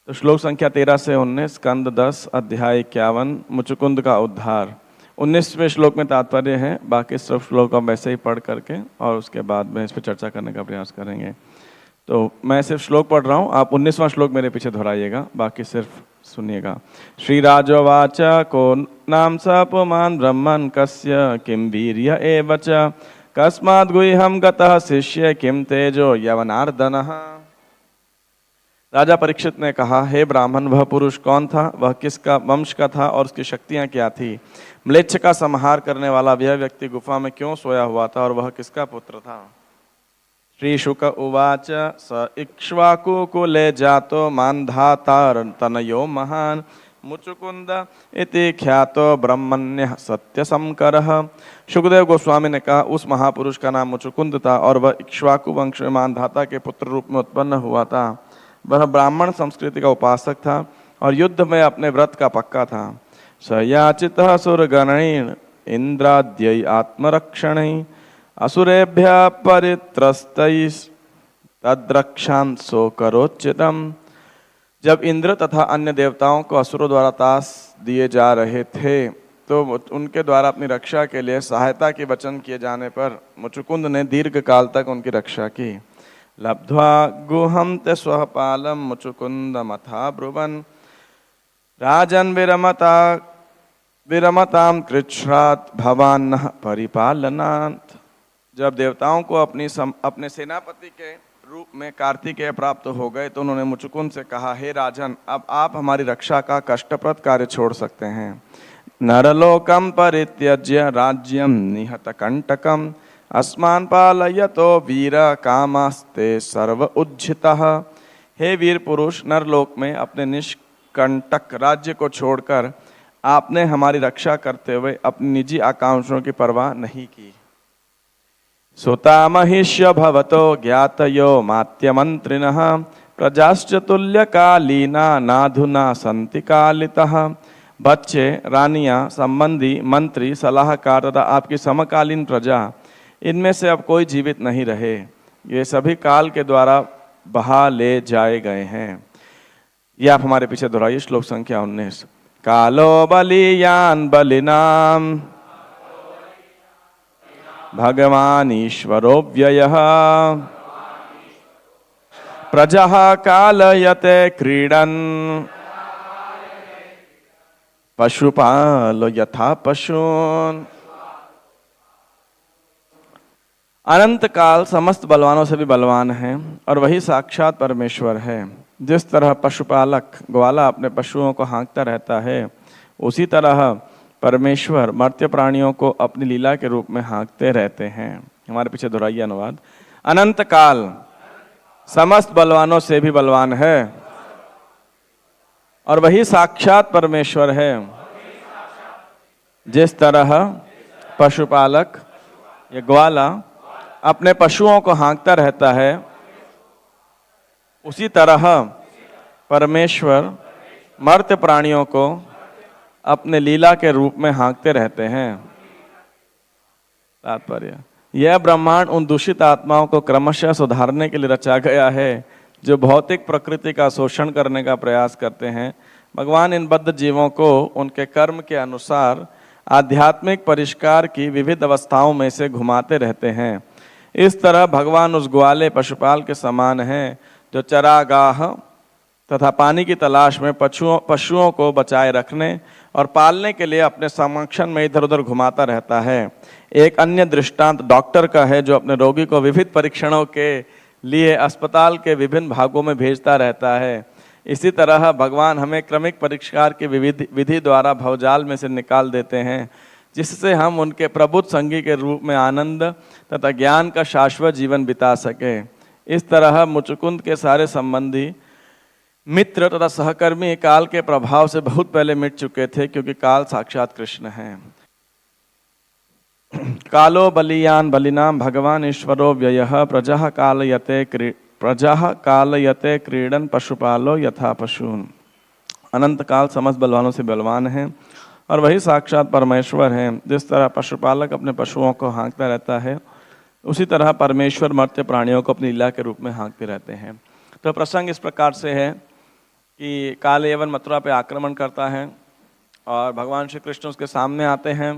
तो श्लोक संख्या 13 से 19, स्कंद 10, अध्याय 51, मुचुकुंद का उद्धार। 19वें श्लोक में तात्पर्य है, बाकी सब श्लोक हम वैसे ही पढ़ करके और उसके बाद में इस पर चर्चा करने का प्रयास करेंगे। तो मैं सिर्फ श्लोक पढ़ रहा हूँ, आप 19वां श्लोक मेरे पीछे दोहराइएगा, बाकी सिर्फ सुनिएगा। श्रीराजोवाच को नाम स पुमान् ब्रह्मन् कस्य किं वीर्य एव च कस्माद् गुह्यं गतः शिष्य किं तेजो यवनार्दनः। राजा परीक्षित ने कहा, हे ब्राह्मण, वह पुरुष कौन था, वह किसका वंश का था और उसकी शक्तियां क्या थी? म्लेच्छ का संहार करने वाला वह व्यक्ति गुफा में क्यों सोया हुआ था और वह किसका पुत्र था? श्री शुक उवाच स इक्ष्वाकु कुले जातो मान्धाता तनयो महान् मुचुकुंद इति ख्यातो ब्रह्मण्यः सत्यसंकरः। शुकदेव गोस्वामी ने कहा, उस महापुरुष का नाम मुचुकुंद था और वह इक्ष्वाकु वंश में मानधाता के पुत्र रूप में उत्पन्न हुआ था। वह ब्राह्मण संस्कृति का उपासक था और युद्ध में अपने व्रत का पक्का था। स याचितः सुरगणैः इंद्राद्यै आत्मरक्षणैः असुरेभ्यः परित्रस्तैः तद्रक्षां सो करोच्चितम्। जब इंद्र तथा अन्य देवताओं को असुरों द्वारा ताश दिए जा रहे थे तो उनके द्वारा अपनी रक्षा के लिए सहायता के वचन किए जाने पर मुचुकुंद ने दीर्घ काल तक उनकी रक्षा की। लब्ध्वा गुहं ते स्वपालम मुचुकुंद मथा ब्रुवन् राजन विरमताम कृच्छ्रात् भवान्नः परिपालनात्। जब देवताओं को अपने सेनापति के रूप में कार्तिकेय प्राप्त हो गए तो उन्होंने मुचुकुंद से कहा, हे राजन, अब आप हमारी रक्षा का कष्टप्रद कार्य छोड़ सकते हैं। नरलोकम परित्यज्य राज्यम निहत कंटकम अस्मान पालयतो वीर कामास्ते सर्व उज्झितः। हे वीर पुरुष, नरलोक में अपने निष्कंटक राज्य को छोड़कर आपने हमारी रक्षा करते हुए अपनी निजी आकांक्षाओं की परवाह नहीं की। सुता महिष्य भवतो ज्ञातयो मात्यमंत्रिणः प्रजाश्च तुल्यकालीना नाधुना संति कालितः। बच्चे, रानियां, संबंधी, मंत्री, सलाहकार तथा आपकी समकालीन प्रजा, इनमें से अब कोई जीवित नहीं रहे। ये सभी काल के द्वारा बहा ले जाए गए हैं। ये आप हमारे पीछे दोहराइए, श्लोक संख्या 19। कालो बलियान बलिनाम भगवान ईश्वरो व्ययः प्रजा कालयते क्रीडन् पशुपालो यथा पशून्। अनंत काल समस्त बलवानों से भी बलवान है और वही साक्षात परमेश्वर है। जिस तरह पशुपालक ग्वाला अपने पशुओं को हाँकता रहता है, उसी तरह परमेश्वर मर्त्य प्राणियों को अपनी लीला के रूप में हाँकते रहते हैं। हमारे पीछे दोहराइए अनुवाद। अनंत काल समस्त बलवानों से भी बलवान है और वही साक्षात परमेश्वर है। जिस तरह पशुपालक या ग्वाला अपने पशुओं को हाँकता रहता है, उसी तरह परमेश्वर मर्त्य प्राणियों को अपने लीला के रूप में हाँकते रहते हैं। तात्पर्य, यह ब्रह्मांड उन दूषित आत्माओं को क्रमशः सुधारने के लिए रचा गया है जो भौतिक प्रकृति का शोषण करने का प्रयास करते हैं। भगवान इन बद्ध जीवों को उनके कर्म के अनुसार आध्यात्मिक परिष्कार की विविध अवस्थाओं में से घुमाते रहते हैं। इस तरह भगवान उस ग्वाले पशुपाल के समान हैं जो चरागाह तथा पानी की तलाश में पशुओं को बचाए रखने और पालने के लिए अपने संरक्षण में इधर उधर घुमाता रहता है। एक अन्य दृष्टांत डॉक्टर का है जो अपने रोगी को विविध परीक्षणों के लिए अस्पताल के विभिन्न भागों में भेजता रहता है। इसी तरह भगवान हमें क्रमिक परिष्कार की विधि द्वारा भवजाल में से निकाल देते हैं, जिससे हम उनके प्रबुद्ध संगी के रूप में आनंद तथा ज्ञान का शाश्वत जीवन बिता सके। इस तरह मुचुकुंद के सारे संबंधी, मित्र तथा सहकर्मी काल के प्रभाव से बहुत पहले मिट चुके थे, क्योंकि काल साक्षात कृष्ण है। कालो बलियान बलिनाम भगवान ईश्वरो व्ययः प्रजा कालयते क्रीडन पशुपालो यथा पशून्। अनंत काल समस्त बलवानों से बलवान है और वही साक्षात परमेश्वर है। जिस तरह पशुपालक अपने पशुओं को हाँकता रहता है, उसी तरह परमेश्वर मर्त्य प्राणियों को अपनी लीला के रूप में हाँकते रहते हैं। तो प्रसंग इस प्रकार से है कि काल यवन मथुरा पे आक्रमण करता है और भगवान श्री कृष्ण उसके सामने आते हैं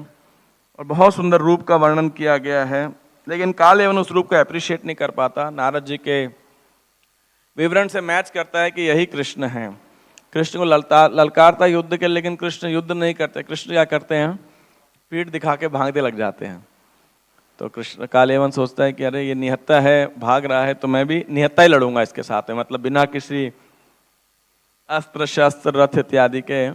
और बहुत सुंदर रूप का वर्णन किया गया है, लेकिन काल यवन उस रूप को अप्रिशिएट नहीं कर पाता। नारद जी के विवरण से मैच करता है कि यही कृष्ण हैं। कृष्ण को ललकारता युद्ध के, लेकिन कृष्ण युद्ध नहीं करते। कृष्ण क्या करते हैं, पीठ दिखा के भागने लग जाते हैं। तो कृष्ण काल यवन सोचता है कि अरे ये निहत्था है, भाग रहा है, तो मैं भी निहत्था ही लड़ूंगा इसके साथ में, मतलब बिना किसी अस्त्र शस्त्र रथ इत्यादि के।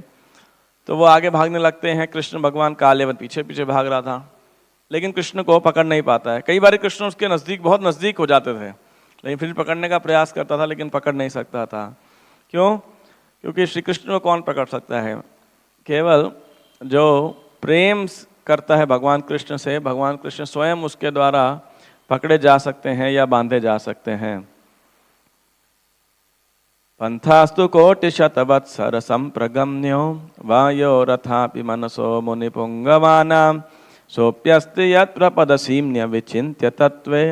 तो वो आगे भागने लगते हैं। कृष्ण भगवान काल यवन पीछे पीछे भाग रहा था, लेकिन कृष्ण को पकड़ नहीं पाता है। कई बार कृष्ण उसके नजदीक, बहुत नजदीक हो जाते थे, लेकिन फिर पकड़ने का प्रयास करता था, लेकिन पकड़ नहीं सकता था। क्यों? क्योंकि श्री कृष्ण को कौन पकड़ सकता है? केवल जो प्रेम करता है भगवान कृष्ण से, भगवान कृष्ण स्वयं उसके द्वारा पकड़े जा सकते हैं या बांधे जा सकते हैं। पंथास्तु कोटिशतवत्सर संप्रगम्यो वायो रथापि मनसो मुनिपुंगवानां सोप्यस्ति यत्प्रपदसीम्य विचिन्त्य तत्वे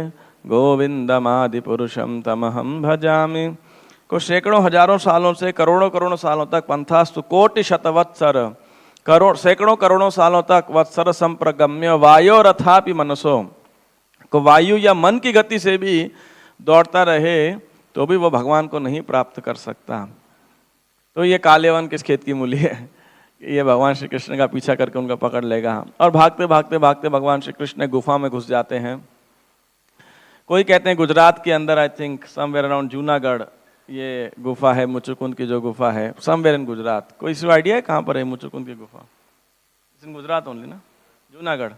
गोविंदमादि पुरुषम तमहं भजामि। को सैकड़ों हजारों सालों से करोड़ों सालों तक, पंथास्तु कोटि शतवत्सर, सैकड़ों करोड़ों सालों तक, वत्सर संप्रगम्य वायो रथापि मनसो, को वायु या मन की गति से भी दौड़ता रहे तो भी वो भगवान को नहीं प्राप्त कर सकता। तो ये काल यवन किस खेत की मूली है? ये भगवान श्री कृष्ण का पीछा करके उनका पकड़ लेगा। और भागते भागते भागते भगवान श्री कृष्ण गुफा में घुस जाते हैं। कोई कहते हैं गुजरात के अंदर, I think somewhere around Junagadh ये गुफा है, मुचुकुंद की जो गुफा है, समवेयर इन गुजरात। कोई इसी आइडिया है कहाँ पर है मुचुकुंद की गुफा? इन गुजरात ओनली ना, जूनागढ़।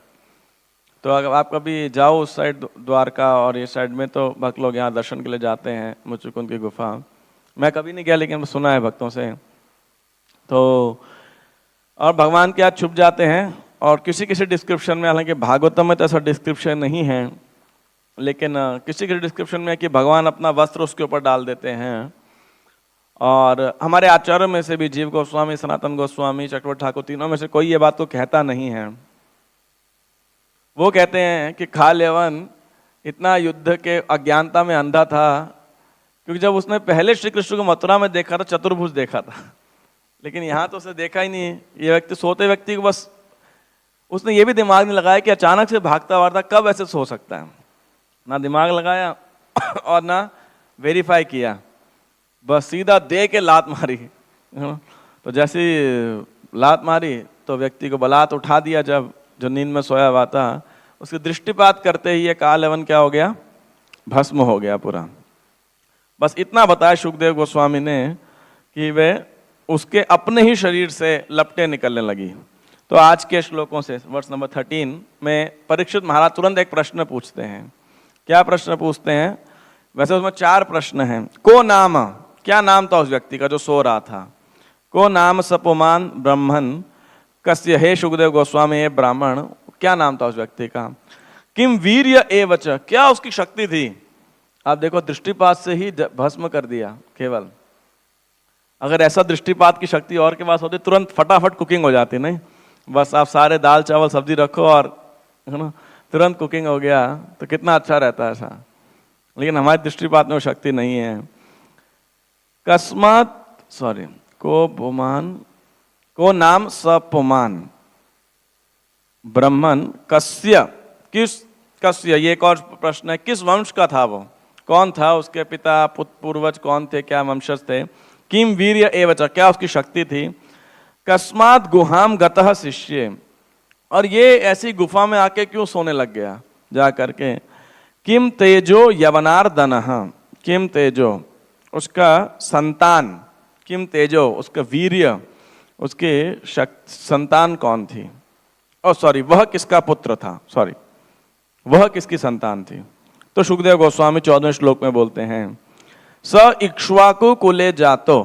तो अगर आप कभी जाओ उस साइड द्वारका और ये साइड में, तो भक्त लोग यहाँ दर्शन के लिए जाते हैं मुचुकुंद की गुफा। मैं कभी नहीं गया, लेकिन सुना है भक्तों से। तो और भगवान के हाथ छुप जाते हैं। और किसी किसी डिस्क्रिप्शन में, हालांकि भागवतम में तो ऐसा डिस्क्रिप्शन नहीं है, लेकिन किसी किसी डिस्क्रिप्शन में कि भगवान अपना वस्त्र उसके ऊपर डाल देते हैं। और हमारे आचार्यों में से भी जीव गोस्वामी, सनातन गोस्वामी, चक्रवर्ती ठाकुर, तीनों में से कोई ये बात तो कहता नहीं है। वो कहते हैं कि काल यवन इतना युद्ध के अज्ञानता में अंधा था, क्योंकि जब उसने पहले श्री कृष्ण को मथुरा में देखा था, चतुर्भुज देखा था, लेकिन यहाँ तो उसे देखा ही नहीं। ये व्यक्ति, सोते व्यक्ति को बस, उसने ये भी दिमाग नहीं लगाया कि अचानक से भागता वारता कब ऐसे सो सकता है। ना दिमाग लगाया और ना वेरीफाई किया, बस सीधा दे के लात मारी। तो जैसी लात मारी तो व्यक्ति को बलात् उठा दिया, जब जो नींद में सोया हुआ था। उसकी दृष्टिपात करते ही ये काल यवन क्या हो गया? भस्म हो गया पूरा। बस इतना बताया सुखदेव गोस्वामी ने कि वे उसके अपने ही शरीर से लपटें निकलने लगी। तो आज के श्लोकों से, वर्ष नंबर 13 में परीक्षित महाराज तुरंत एक प्रश्न पूछते हैं। क्या प्रश्न पूछते हैं? वैसे उसमें 4 प्रश्न हैं। को नाम, क्या नाम था उस व्यक्ति का जो सो रहा था? को नाम सपुमान ब्रह्मन कस्य, हे सुखदेव गोस्वामी हे ब्राह्मण, क्या नाम था उस व्यक्ति का? किम वीर्य एवच, क्या उसकी शक्ति थी? आप देखो, दृष्टिपात से ही भस्म कर दिया केवल। अगर ऐसा दृष्टिपात की शक्ति और के पास होती, तुरंत फटाफट कुकिंग हो जाती। नहीं, बस आप सारे दाल चावल सब्जी रखो और है ना, तुरंत कुकिंग हो गया, तो कितना अच्छा रहता है ऐसा। लेकिन हमारे दृष्टिपात में वो शक्ति नहीं है। को पुमान, को नाम सपुमान ब्रह्मन कस्य, किस कस्य, ये एक और प्रश्न है, किस वंश का था वो? कौन था उसके पिता, पूर्वज कौन थे, क्या वंशज थे? किम वीर्य एवच, क्या उसकी शक्ति थी? कस्मात् गुहाम गतः शिष्य, और ये ऐसी गुफा में आके क्यों सोने लग गया जा करके? किम तेजो यवनार्दनः, किम तेजो उसका संतान, किम तेजो उसका वीर्य, उसके संतान कौन थी? वह किसका पुत्र था? वह किसकी संतान थी? तो सुखदेव गोस्वामी 14वें श्लोक में बोलते हैं, स इक्ष्वाकु कुले जातो,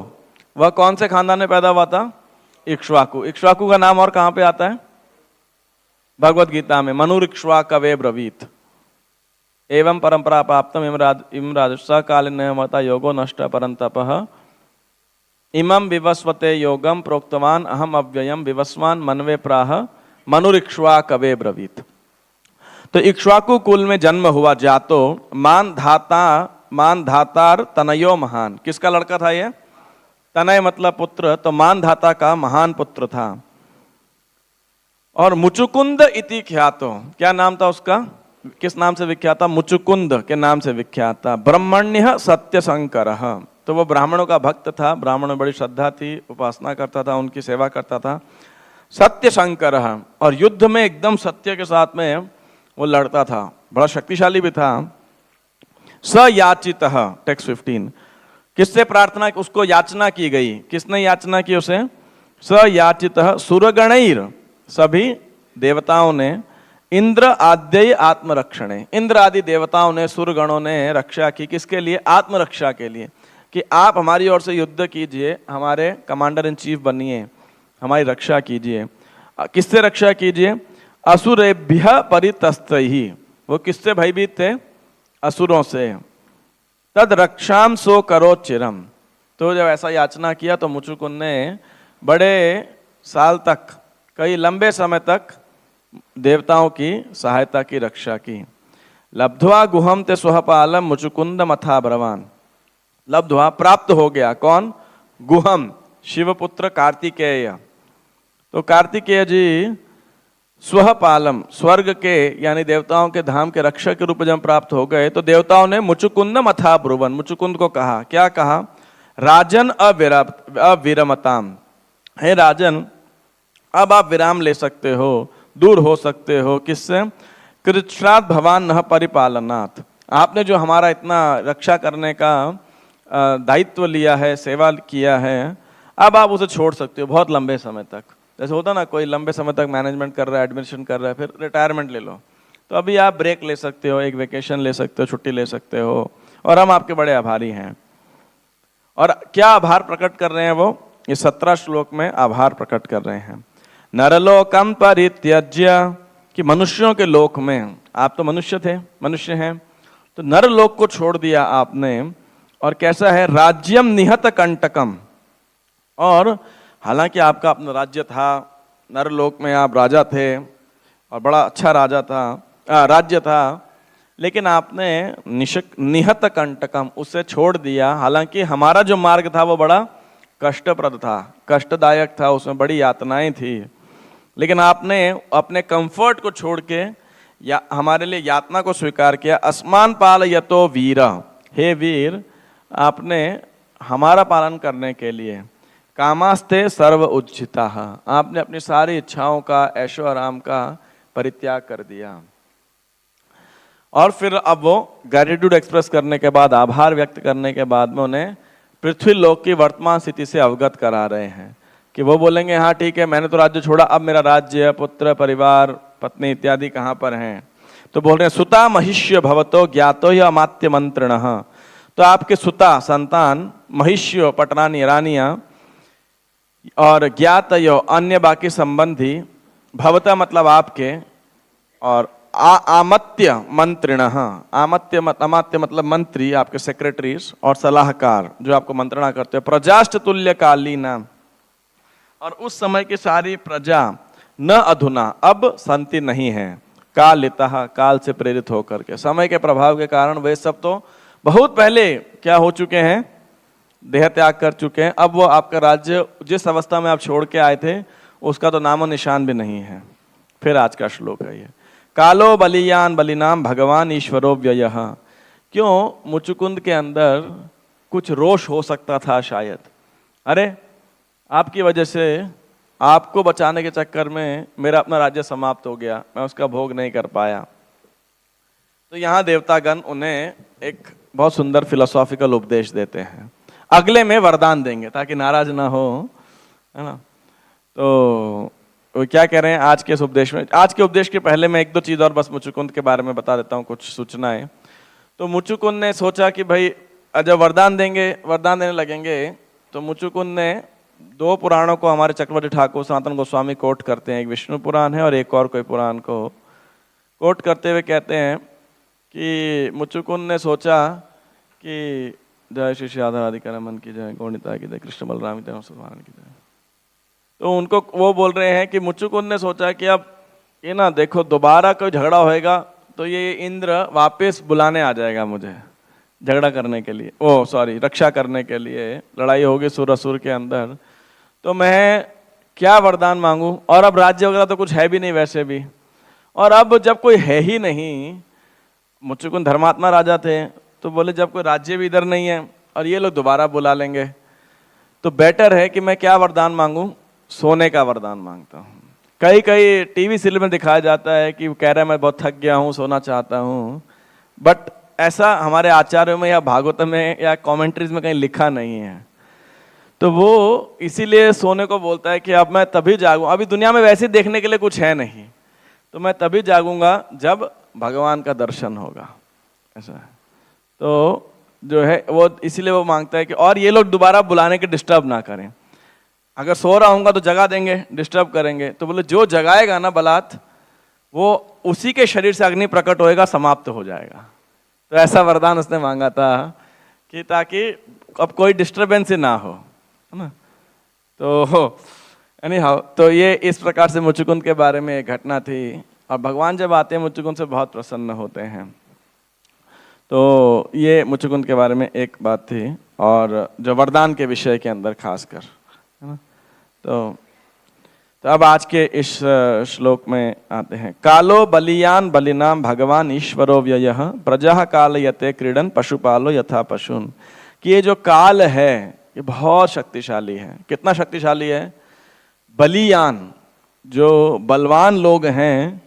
वह कौन से खानदान में पैदा हुआ था? इक्ष्वाकु। इक्ष्वाकु का नाम और कहां पे आता है? भगवत गीता में, मनुरिक्ष्वाकवे ब्रवीत एवं परंपरा प्राप्तम इमराज कालीन मता योगो नष्ट परंतपः इमं विवस्वते योगम प्रोक्तवान अहम अव्ययम विवस्वान मनवे प्राह मनुरिक्ष्वाकवे ब्रवीत। तो इक्ष्वाकु कुल में जन्म हुआ जातो, मान धातार तनयो महान। किसका लड़का था ये? तनय मतलब पुत्र, तो मानधाता का महान पुत्र था। और मुचुकुंद इति ख्यातो, क्या नाम था उसका, किस नाम से विख्यात था, मुचुकुंद के नाम से विख्यात था। ब्रह्मण्य सत्य शंकर, तो वो ब्राह्मणों का भक्त था, ब्राह्मणों में बड़ी श्रद्धा थी, उपासना करता था, उनकी सेवा करता था। सत्य शंकर, और युद्ध में एकदम सत्य के साथ में वो लड़ता था, बड़ा शक्तिशाली भी था। सयाचित, टेक्स्ट 15, किससे प्रार्थना, उसको याचना की गई, किसने याचना की उसे, सयाचित सुरगणैर, सभी देवताओं ने, इंद्र आद्य आत्मरक्षणे, इंद्र आदि देवताओं ने, सुरगणों ने रक्षा की, किसके लिए, आत्मरक्षा के लिए, कि आप हमारी ओर से युद्ध कीजिए, हमारे कमांडर इन चीफ बनिए, हमारी रक्षा कीजिए। किससे रक्षा कीजिए, असुरेभ्य परितस्तैहि, वो किससे भयभीत थे, असुरों से। तद रक्षाम सो करो चिरम, तो जब ऐसा याचना किया तो मुचुकुंद ने बड़े साल तक, कई लंबे समय तक देवताओं की सहायता की, रक्षा की। लब्ध्वा गुहम ते स्वपालम मुचुकुंद मथा ब्रवान, लब्ध्वा प्राप्त हो गया, कौन, गुहम, शिवपुत्र कार्तिकेय। तो कार्तिकेय जी स्वपालम, स्वर्ग के यानी देवताओं के धाम के रक्षक के रूप में जब प्राप्त हो गए तो देवताओं ने मुचुकुंद मथा ब्रुवन, मुचुकुंद को कहा, क्या कहा, राजन अविरमताम, हे राजन अब आप विराम ले सकते हो, दूर हो सकते हो, किससे, कृच्छ्रात भवान न परिपालनात्, आपने जो हमारा इतना रक्षा करने का दायित्व लिया है, सेवा किया है, अब आप उसे छोड़ सकते हो बहुत लंबे समय तक। जैसे होता ना, कोई लंबे समय तक मैनेजमेंट कर रहा है, एडमिनिस्ट्रेशन कर रहा है, फिर रिटायरमेंट ले लो, तो अभी आप ब्रेक ले सकते हो, एक वेकेशन ले सकते हो, छुट्टी ले सकते हो, और हम आपके बड़े आभारी हैं। और क्या आभार प्रकट कर रहे हैं वो, ये 17 श्लोक में आभार प्रकट कर रहे हैं। नरलोकम परित्यज्य, कि मनुष्यों के लोक में, आप तो मनुष्य थे, मनुष्य हैं, तो नरलोक को छोड़ दिया आपने, और कैसा है, राज्यम निहत कंटकम, और हालांकि आपका अपना राज्य था, नरलोक में आप राजा थे और बड़ा अच्छा राजा था, राज्य था, लेकिन आपने निहत कंटकम, उसे छोड़ दिया। हालांकि हमारा जो मार्ग था वो बड़ा कष्टप्रद था, कष्टदायक था, उसमें बड़ी यातनाएं थी, लेकिन आपने अपने कंफर्ट को छोड़ के या हमारे लिए यातना को स्वीकार किया। अस्मान पालयतो वीर, हे वीर आपने हमारा पालन करने के लिए, कामास्ते सर्व उज्झिता, आपने अपनी सारी इच्छाओं का, ऐशो आराम का परित्याग कर दिया। और फिर अब वो ग्रैटिट्यूड एक्सप्रेस करने के बाद, आभार व्यक्त करने के बाद में उन्हें पृथ्वी लोक की वर्तमान स्थिति से अवगत करा रहे हैं, कि वो बोलेंगे हाँ ठीक है, मैंने तो राज्य छोड़ा, अब मेरा राज्य, पुत्र, परिवार, पत्नी इत्यादि कहाँ पर हैं। तो बोल रहे हैं सुता महिष्य भवतो ज्ञातो या अमात्य मंत्रिण, तो आपके सुता संतान, महिष्यो पटरानी रानियां, और ज्ञातयो अन्य बाकी संबंधी, भवता मतलब आपके, और आमत्य मंत्रिण, अमात्य मतलब मंत्री, आपके सेक्रेटरीज और सलाहकार जो आपको मंत्रणा करते हैं। प्रजाष्ट तुल्य कालीना, और उस समय की सारी प्रजा, न अधुना अब संति नहीं है, कालितः काल से प्रेरित होकर के, समय के प्रभाव के कारण वे सब तो बहुत पहले क्या हो चुके हैं, देह त्याग कर चुके हैं। अब वो आपका राज्य जिस अवस्था में आप छोड़ के आए थे उसका तो नामो निशान भी नहीं है। फिर आज का श्लोक है ये, कालो बलियान बलिनाम भगवान ईश्वरो व्ययः, क्यों मुचुकुंद के अंदर कुछ रोष हो सकता था शायद, अरे आपकी वजह से, आपको बचाने के चक्कर में मेरा अपना राज्य समाप्त हो गया, मैं उसका भोग नहीं कर पाया। तो यहाँ देवतागण उन्हें एक बहुत सुंदर फिलोसॉफिकल उपदेश देते हैं, अगले में वरदान देंगे ताकि नाराज ना हो, है ना। तो वो क्या कह रहे हैं आज के इस उपदेश में। आज के उपदेश के पहले मैं एक दो चीज और बस मुचुकुंद के बारे में बता देता हूँ, कुछ सूचनाएं। तो मुचुकुंद ने सोचा कि भाई जब वरदान देंगे, वरदान देने लगेंगे, तो मुचुकुंद ने दो पुराणों को हमारे चक्रवर्ती ठाकुर सनातन गोस्वामी कोट करते हैं, एक विष्णु पुराण है और एक और कोई पुराण को कोट करते हुए कहते हैं कि मुचुकुंद ने सोचा कि जय श्री श्री राधा राधिका रमन की जय, गौणिता की जय, कृष्ण बलराम की जय। तो उनको वो बोल रहे हैं कि मुचुकुंद ने सोचा कि अब ये ना देखो दोबारा कोई झगड़ा होएगा तो ये इंद्र वापस बुलाने आ जाएगा मुझे, झगड़ा करने के लिए, ओ सॉरी रक्षा करने के लिए, लड़ाई होगी सुर असुर के अंदर, तो मैं क्या वरदान मांगू? और अब राज्य वगैरह तो कुछ है भी नहीं वैसे भी, और अब जब कोई है ही नहीं, मुचुकुंद धर्मात्मा राजा थे, तो बोले जब कोई राज्य भी इधर नहीं है और ये लोग दोबारा बुला लेंगे, तो बेटर है कि मैं क्या वरदान मांगू? सोने का वरदान मांगता हूँ। कई कई टीवी सीरियल में दिखाया जाता है कि कह रहा है मैं बहुत थक गया हूँ, सोना चाहता हूँ, बट ऐसा हमारे आचार्यों में या भागवत में या कमेंट्रीज में कहीं लिखा नहीं है। तो वो इसीलिए सोने को बोलता है कि अब मैं तभी जागूं, अभी दुनिया में वैसे देखने के लिए कुछ है नहीं, तो मैं तभी जागूंगा जब भगवान का दर्शन होगा, ऐसा है। तो जो है वो इसीलिए वो मांगता है कि और ये लोग दोबारा बुलाने के डिस्टर्ब ना करें, अगर सो रहा हूँगा तो जगा देंगे, डिस्टर्ब करेंगे, तो बोले जो जगाएगा ना बलात्, वो उसी के शरीर से अग्नि प्रकट होएगा, समाप्त हो जाएगा। तो ऐसा वरदान उसने मांगा था कि ताकि अब कोई डिस्टर्बेंस ना हो, है ना। तो एनी हाउ, तो ये इस प्रकार से मुचुकुंद के बारे में एक घटना थी, और भगवान जब आते हैं मुचुकुंद से बहुत प्रसन्न होते हैं। तो ये मुचुकुंद के बारे में एक बात थी, और जो वरदान के विषय के अंदर खासकर, है ना। तो अब आज के इस श्लोक में आते हैं। कालो बलियान बलिनाम भगवान ईश्वरो व्ययः प्रजा कालयते क्रीडन पशुपालो यथा पशुन। कि ये जो काल है ये बहुत शक्तिशाली है। कितना शक्तिशाली है? बलियान, जो बलवान लोग हैं,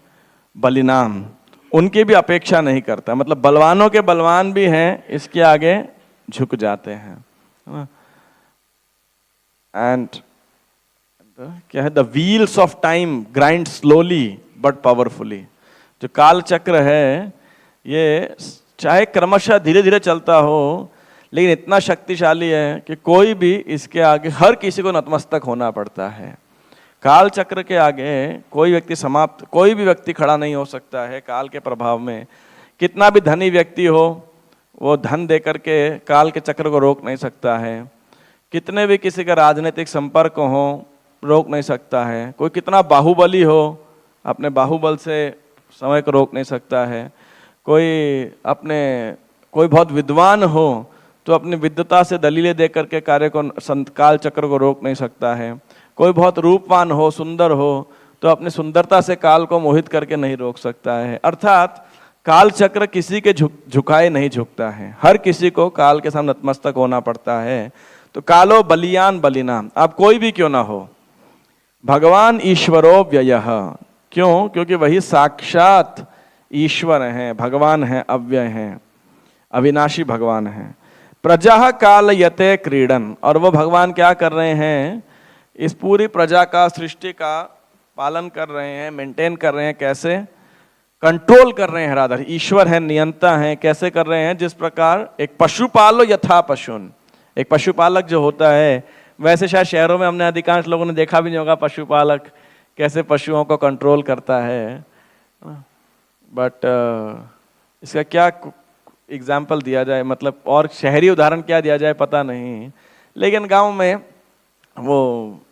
बलिनाम, उनकी भी अपेक्षा नहीं करता, मतलब बलवानों के बलवान भी हैं, इसके आगे झुक जाते हैं। एंड क्या है? The wheels of time grind slowly but powerfully. जो काल चक्र है ये चाहे क्रमशः धीरे धीरे चलता हो, लेकिन इतना शक्तिशाली है कि कोई भी इसके आगे, हर किसी को नतमस्तक होना पड़ता है। काल चक्र के आगे कोई व्यक्ति समाप्त, कोई भी व्यक्ति खड़ा नहीं हो सकता है काल के प्रभाव में। कितना भी धनी व्यक्ति हो, वो धन दे करके काल के चक्र को रोक नहीं सकता है। कितने भी किसी का राजनीतिक संपर्क हो, रोक नहीं सकता है। कोई कितना बाहुबली हो, अपने बाहुबल से समय को रोक नहीं सकता है। कोई बहुत विद्वान हो तो अपनी विद्वता से दलीलें दे करके कार्य को, काल चक्र को रोक नहीं सकता है। कोई बहुत रूपवान हो, सुंदर हो, तो अपनी सुंदरता से काल को मोहित करके नहीं रोक सकता है। अर्थात काल चक्र किसी के झुकाए नहीं झुकता है, हर किसी को काल के सामने नतमस्तक होना पड़ता है। तो कालो बलियान बलिनाम, आप कोई भी क्यों ना हो, भगवान ईश्वरो व्ययः, क्यों? क्योंकि वही साक्षात ईश्वर हैं, भगवान हैं, अव्यय हैं, अविनाशी भगवान हैं। प्रजा कालयते क्रीडन, और वो भगवान क्या कर रहे हैं? इस पूरी प्रजा का, सृष्टि का पालन कर रहे हैं, मेंटेन कर रहे हैं। कैसे? कंट्रोल कर रहे हैं, राधर ईश्वर है, नियंता है। कैसे कर रहे हैं? जिस प्रकार एक पशुपालो यथा पशुन, एक पशुपालक जो होता है, वैसे शायद शहरों में हमने अधिकांश लोगों ने देखा भी नहीं होगा पशुपालक कैसे पशुओं को कंट्रोल करता है। बट इसका क्या एग्जाम्पल दिया जाए, मतलब और शहरी उदाहरण क्या दिया जाए पता नहीं, लेकिन गांव में वो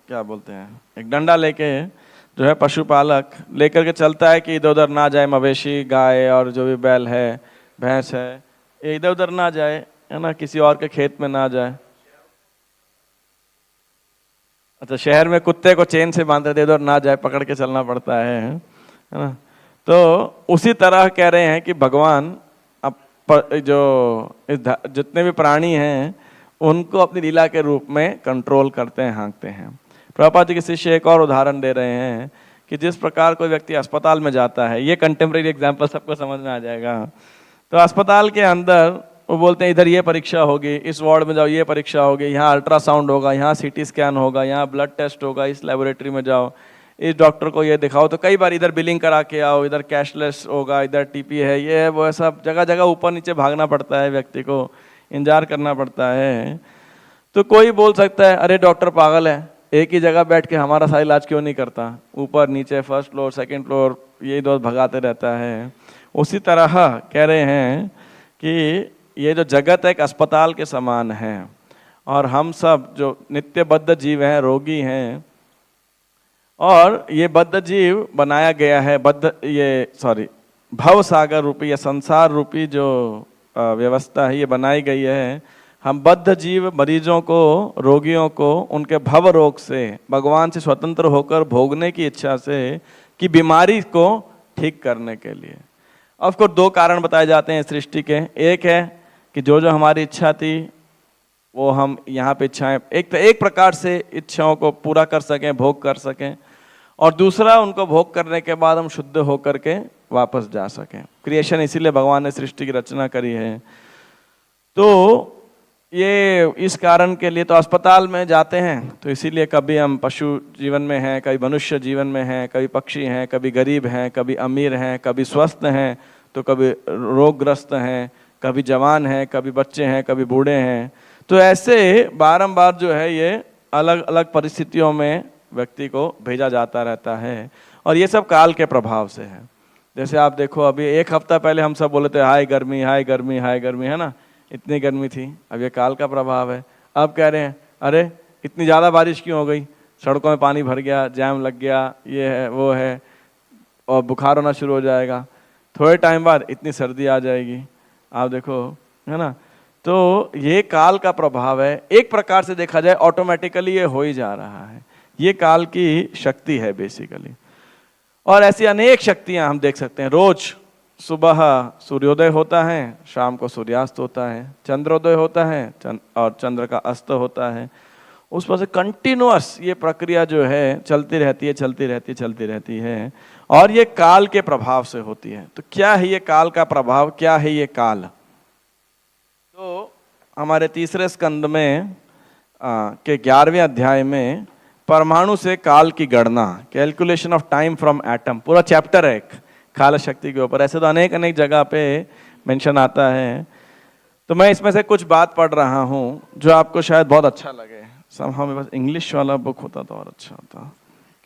क्या बोलते हैं, एक डंडा लेके जो है पशुपालक लेकर के चलता है कि इधर उधर ना जाए, मवेशी, गाय और जो भी बैल है, भैंस है, इधर उधर ना जाए, है ना, किसी और के खेत में ना जाए। अच्छा, शहर में कुत्ते को चेन से बांध दे, इधर ना जाए, पकड़ के चलना पड़ता है ना। तो उसी तरह कह रहे हैं कि भगवान जो जितने भी प्राणी हैं उनको अपनी लीला के रूप में कंट्रोल करते हैं, हाँकते हैं। प्रभुपाद जी के शिष्य एक और उदाहरण दे रहे हैं कि जिस प्रकार कोई व्यक्ति अस्पताल में जाता है, ये कंटेम्प्रेरी एग्जाम्पल सबको समझ में आ जाएगा। तो अस्पताल के अंदर वो बोलते हैं इधर ये परीक्षा होगी, इस वार्ड में जाओ ये परीक्षा होगी, यहाँ अल्ट्रासाउंड होगा, यहाँ सीटी स्कैन होगा, यहाँ ब्लड टेस्ट होगा, इस लेबोरेटरी में जाओ, इस डॉक्टर को ये दिखाओ। तो कई बार इधर बिलिंग करा के आओ, इधर कैशलेस होगा, इधर टीपी है, ये है, वो है, सब जगह जगह ऊपर नीचे भागना पड़ता है, व्यक्ति को इंतजार करना पड़ता है। तो कोई बोल सकता है अरे डॉक्टर पागल है, एक ही जगह बैठ के हमारा सारा इलाज क्यों नहीं करता, ऊपर नीचे, फर्स्ट फ्लोर, सेकंड फ्लोर, यही दोस्त भगाते रहता है। उसी तरह कह रहे हैं कि ये जो जगत एक अस्पताल के समान है, और हम सब जो नित्यबद्ध जीव हैं, रोगी हैं, और ये बद्ध जीव बनाया गया है, भव सागर रूपी या संसार रूपी जो व्यवस्था है, ये बनाई गई है। हम बद्ध जीव मरीजों को, रोगियों को उनके भव रोग से भगवान से स्वतंत्र होकर भोगने की इच्छा से कि बीमारी को ठीक करने के लिए। ऑफ कोर्स दो कारण बताए जाते हैं सृष्टि के। एक है कि जो जो हमारी इच्छा थी वो हम यहाँ पे इच्छाएं एक प्रकार से इच्छाओं को पूरा कर सकें, भोग कर सकें, और दूसरा उनको भोग करने के बाद हम शुद्ध होकर के वापस जा सकें। क्रिएशन इसीलिए भगवान ने सृष्टि की रचना करी है। तो ये इस कारण के लिए तो अस्पताल में जाते हैं, तो इसीलिए कभी हम पशु जीवन में हैं, कभी मनुष्य जीवन में हैं, कभी पक्षी हैं, कभी गरीब हैं, कभी अमीर हैं, कभी स्वस्थ हैं तो कभी रोगग्रस्त हैं, कभी जवान हैं, कभी बच्चे हैं, कभी बूढ़े हैं। तो ऐसे बारंबार जो है ये अलग अलग परिस्थितियों में व्यक्ति को भेजा जाता रहता है, और ये सब काल के प्रभाव से है। जैसे आप देखो, अभी एक हफ्ता पहले हम सब बोले थे हाय गर्मी, हाय गर्मी, हाय गर्मी, है ना, इतनी गर्मी थी। अब ये काल का प्रभाव है। अब कह रहे हैं अरे इतनी ज़्यादा बारिश क्यों हो गई, सड़कों में पानी भर गया, जैम लग गया, ये है वो है, और बुखार होना शुरू हो जाएगा। थोड़े टाइम बाद इतनी सर्दी आ जाएगी। आप देखो, है ना। तो ये काल का प्रभाव है। एक प्रकार से देखा जाए ऑटोमेटिकली ये हो ही जा रहा है। ये काल की शक्ति है बेसिकली। और ऐसी अनेक शक्तियां हम देख सकते हैं। रोज सुबह सूर्योदय होता है, शाम को सूर्यास्त होता है, चंद्रोदय होता है और चंद्र का अस्त होता है। उस पर से कंटिन्यूअस ये प्रक्रिया जो है चलती रहती है, चलती रहती है, चलती रहती है, और ये काल के प्रभाव से होती है। तो क्या है ये काल का प्रभाव, क्या है ये काल? तो हमारे तीसरे स्कंद में के 11वें अध्याय में परमाणु से काल की गणना, calculation of time from atom, पूरा चैप्टर है एक काल शक्ति के ऊपर। ऐसे तो अनेक अनेक जगह पे मेंशन आता है। तो मैं इसमें से कुछ बात पढ़ रहा हूँ जो आपको शायद बहुत अच्छा लगे। समहाउ मेरे पास इंग्लिश वाला बुक होता तो और अच्छा होता,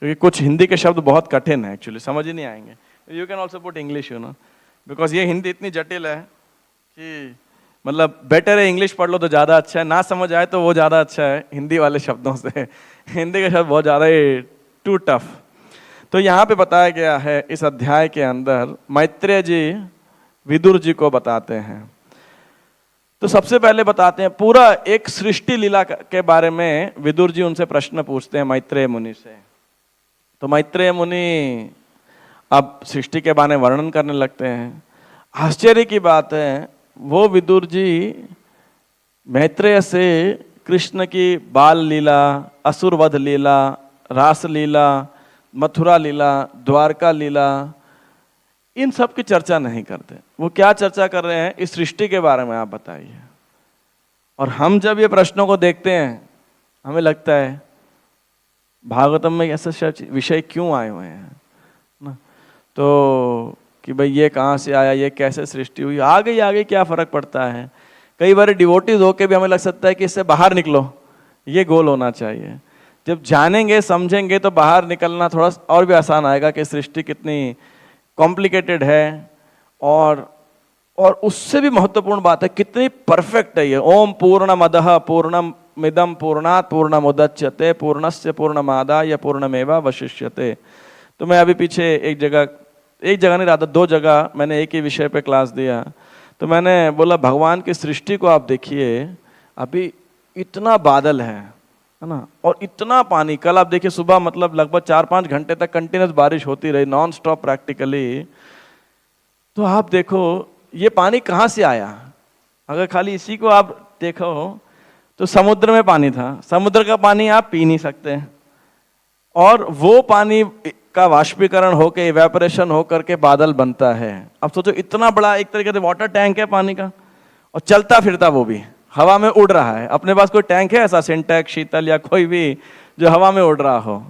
क्योंकि कुछ हिंदी के शब्द बहुत कठिन है, एक्चुअली समझ ही नहीं आएंगे। You can also put English, you know, because ये हिंदी इतनी जटिल है कि मतलब बेटर है इंग्लिश पढ़ लो तो ज़्यादा अच्छा है, ना समझ आए तो वो ज़्यादा अच्छा है हिंदी वाले शब्दों से। हिंदी के शब्द बहुत ज़्यादा ही टू टफ। तो यहाँ पे बताया गया है इस अध्याय के अंदर, मैत्रेय जी विदुर जी को बताते हैं। तो सबसे पहले बताते हैं पूरा एक सृष्टि लीला के बारे में। विदुर जी उनसे प्रश्न पूछते हैं मैत्रेय मुनि से। तो मैत्रेय मुनि अब सृष्टि के बारे में वर्णन करने लगते हैं। आश्चर्य की बात है, वो विदुर जी मैत्रेय से कृष्ण की बाल लीला, असुर वध लीला, रास लीला, मथुरा लीला, द्वारका लीला, इन सब की चर्चा नहीं करते। वो क्या चर्चा कर रहे हैं, इस सृष्टि के बारे में आप बताइए। और हम जब ये प्रश्नों को देखते हैं हमें लगता है भागवतम में ऐसे विषय क्यों आए हुए हैं ना, तो कि भाई ये कहाँ से आया, ये कैसे सृष्टि हुई, आगे क्या फर्क पड़ता है। कई बार डिवोटीज होके भी हमें लग सकता है कि इससे बाहर निकलो, ये गोल होना चाहिए। जब जानेंगे समझेंगे तो बाहर निकलना थोड़ा और भी आसान आएगा कि सृष्टि कितनी कॉम्प्लिकेटेड है, और उससे भी महत्वपूर्ण बात है कितनी परफेक्ट है ये। ओम पूर्णमदः पूर्णमिदं पूर्णात् पूर्णमुदच्यते पूर्णस्य पूर्णमादाय पूर्णमेवावशिष्यते। तो मैं अभी पीछे एक जगह नहीं रहा था, 2 जगह मैंने एक ही विषय पे क्लास दिया। तो मैंने बोला भगवान की सृष्टि को आप देखिए, अभी इतना बादल है ना, और इतना पानी। कल आप देखिए सुबह मतलब लगभग 4-5 घंटे तक कंटिन्यूस बारिश होती रही, नॉन स्टॉप प्रैक्टिकली। तो आप देखो ये पानी कहाँ से आया। अगर खाली इसी को आप देखो तो समुद्र में पानी था, समुद्र का पानी आप पी नहीं सकते, और वो पानी का वाष्पीकरण होकर इवेपोरेशन होकर के बादल बनता है। अब सोचो इतना बड़ा एक तरीके से वाटर टैंक है पानी का, और चलता फिरता वो भी हवा में उड़ रहा है। अपने पास कोई टैंक है ऐसा, सिंटेक्स, शीतल या कोई भी जो हवा में उड़ रहा हो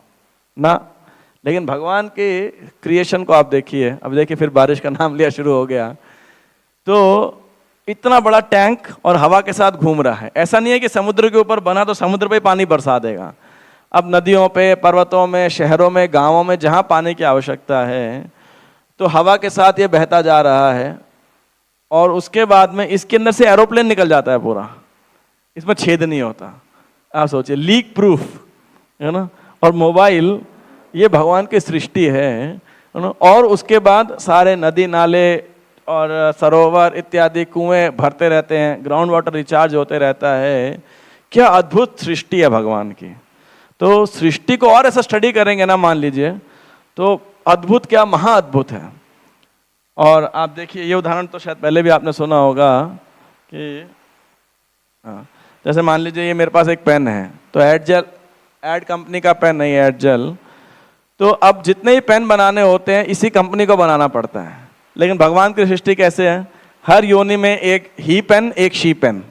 ना। लेकिन भगवान के क्रिएशन को आप देखिए। अब देखिए फिर बारिश का नाम लिया शुरू हो गया। तो इतना बड़ा टैंक और हवा के साथ घूम रहा है। ऐसा नहीं है कि समुद्र के ऊपर बना तो समुद्र पे पानी बरसा देगा। अब नदियों पे, पर्वतों में, शहरों में, गांवों में जहां पानी की आवश्यकता है तो हवा के साथ ये बहता जा रहा है, और उसके बाद में इसके अंदर से एरोप्लेन निकल जाता है पूरा, इसमें छेद नहीं होता। आप सोचिए, लीक प्रूफ है ना। और मोबाइल ये भगवान की सृष्टि है ना। और उसके बाद सारे नदी नाले और सरोवर इत्यादि कुएं भरते रहते हैं, ग्राउंड वाटर रिचार्ज होते रहता है। क्या अद्भुत सृष्टि है भगवान की। तो सृष्टि को और ऐसा स्टडी करेंगे ना, मान लीजिए, तो अद्भुत क्या महा अद्भुत है। और आप देखिए, ये उदाहरण तो शायद पहले भी आपने सुना होगा कि जैसे मान लीजिए ये मेरे पास एक पेन है, तो एड कंपनी का पेन नहीं है, एडजेल। तो अब जितने ही पेन बनाने होते हैं इसी कंपनी को बनाना पड़ता है। लेकिन भगवान की सृष्टि कैसे है, हर योनि में एक ही पेन एक शी पेन,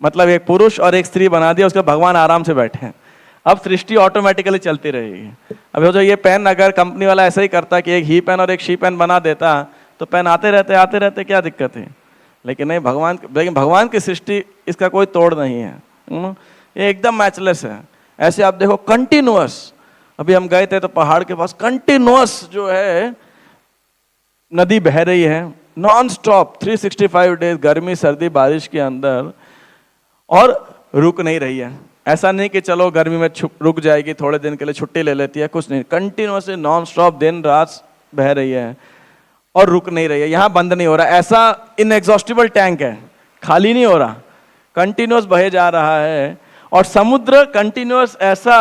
मतलब एक पुरुष और एक स्त्री बना दिया, उसके भगवान आराम से बैठे हैं। अब सृष्टि ऑटोमेटिकली चलती रहेगी। अब जो ये पेन अगर कंपनी वाला ऐसा ही करता कि एक ही पेन और एक शी पेन बना देता, तो पेन आते रहते क्या दिक्कत है। लेकिन नहीं, भगवान की सृष्टि इसका कोई तोड़ नहीं है, ये एकदम मैचलेस है। ऐसे आप देखो कंटिन्यूअस, अभी हम गए थे तो पहाड़ के पास कंटिन्यूअस जो है नदी बह रही है, नॉन स्टॉप 365 डेज, गर्मी सर्दी बारिश के अंदर, और रुक नहीं रही है। ऐसा नहीं कि चलो गर्मी में रुक जाएगी, थोड़े दिन के लिए छुट्टी ले लेती है, कुछ नहीं, कंटिन्यूअसली नॉन स्टॉप दिन रात बह रही है और रुक नहीं रही है, यहाँ बंद नहीं हो रहा। ऐसा इनएग्जॉस्टिबल टैंक है, खाली नहीं हो रहा, कंटिन्यूअस बहे जा रहा है। और समुद्र कंटिन्यूअस ऐसा,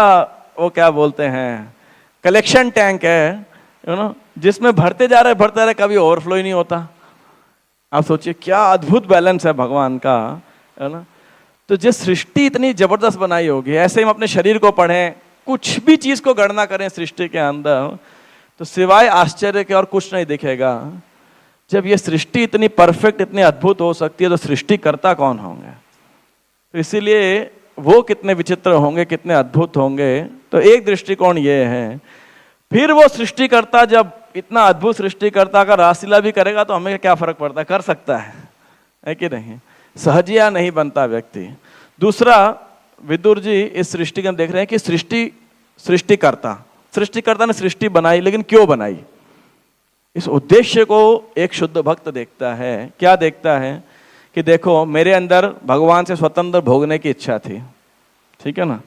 वो क्या बोलते हैं, कलेक्शन टैंक है, यू नो, जिसमें भरते जा रहे, कभी ओवरफ्लो ही नहीं होता। आप सोचिए क्या अद्भुत बैलेंस है भगवान का, है ना। तो जिस सृष्टि इतनी जबरदस्त बनाई होगी, ऐसे हम अपने शरीर को पढ़ें, कुछ भी चीज को गणना करें सृष्टि के अंदर, तो सिवाय आश्चर्य के और कुछ नहीं दिखेगा। जब ये सृष्टि इतनी परफेक्ट, इतनी अद्भुत हो सकती है, तो सृष्टिकर्ता कौन होंगे। तो इसीलिए वो कितने विचित्र होंगे, कितने अद्भुत होंगे। तो एक दृष्टिकोण ये है। फिर वो सृष्टिकर्ता जब इतना अद्भुत सृष्टिकर्ता का रासलीला भी करेगा, तो हमें क्या फर्क पड़ता है, कर सकता है कि नहीं। सहजिया नहीं बनता व्यक्ति। दूसरा, विदुर जी इस सृष्टि के देख रहे हैं कि सृष्टिकर्ता ने सृष्टि बनाई, लेकिन क्यों बनाई। इस उद्देश्य को एक शुद्ध भक्त देखता है। क्या देखता है कि देखो, मेरे अंदर भगवान से स्वतंत्र भोगने की इच्छा थी, ठीक है ना।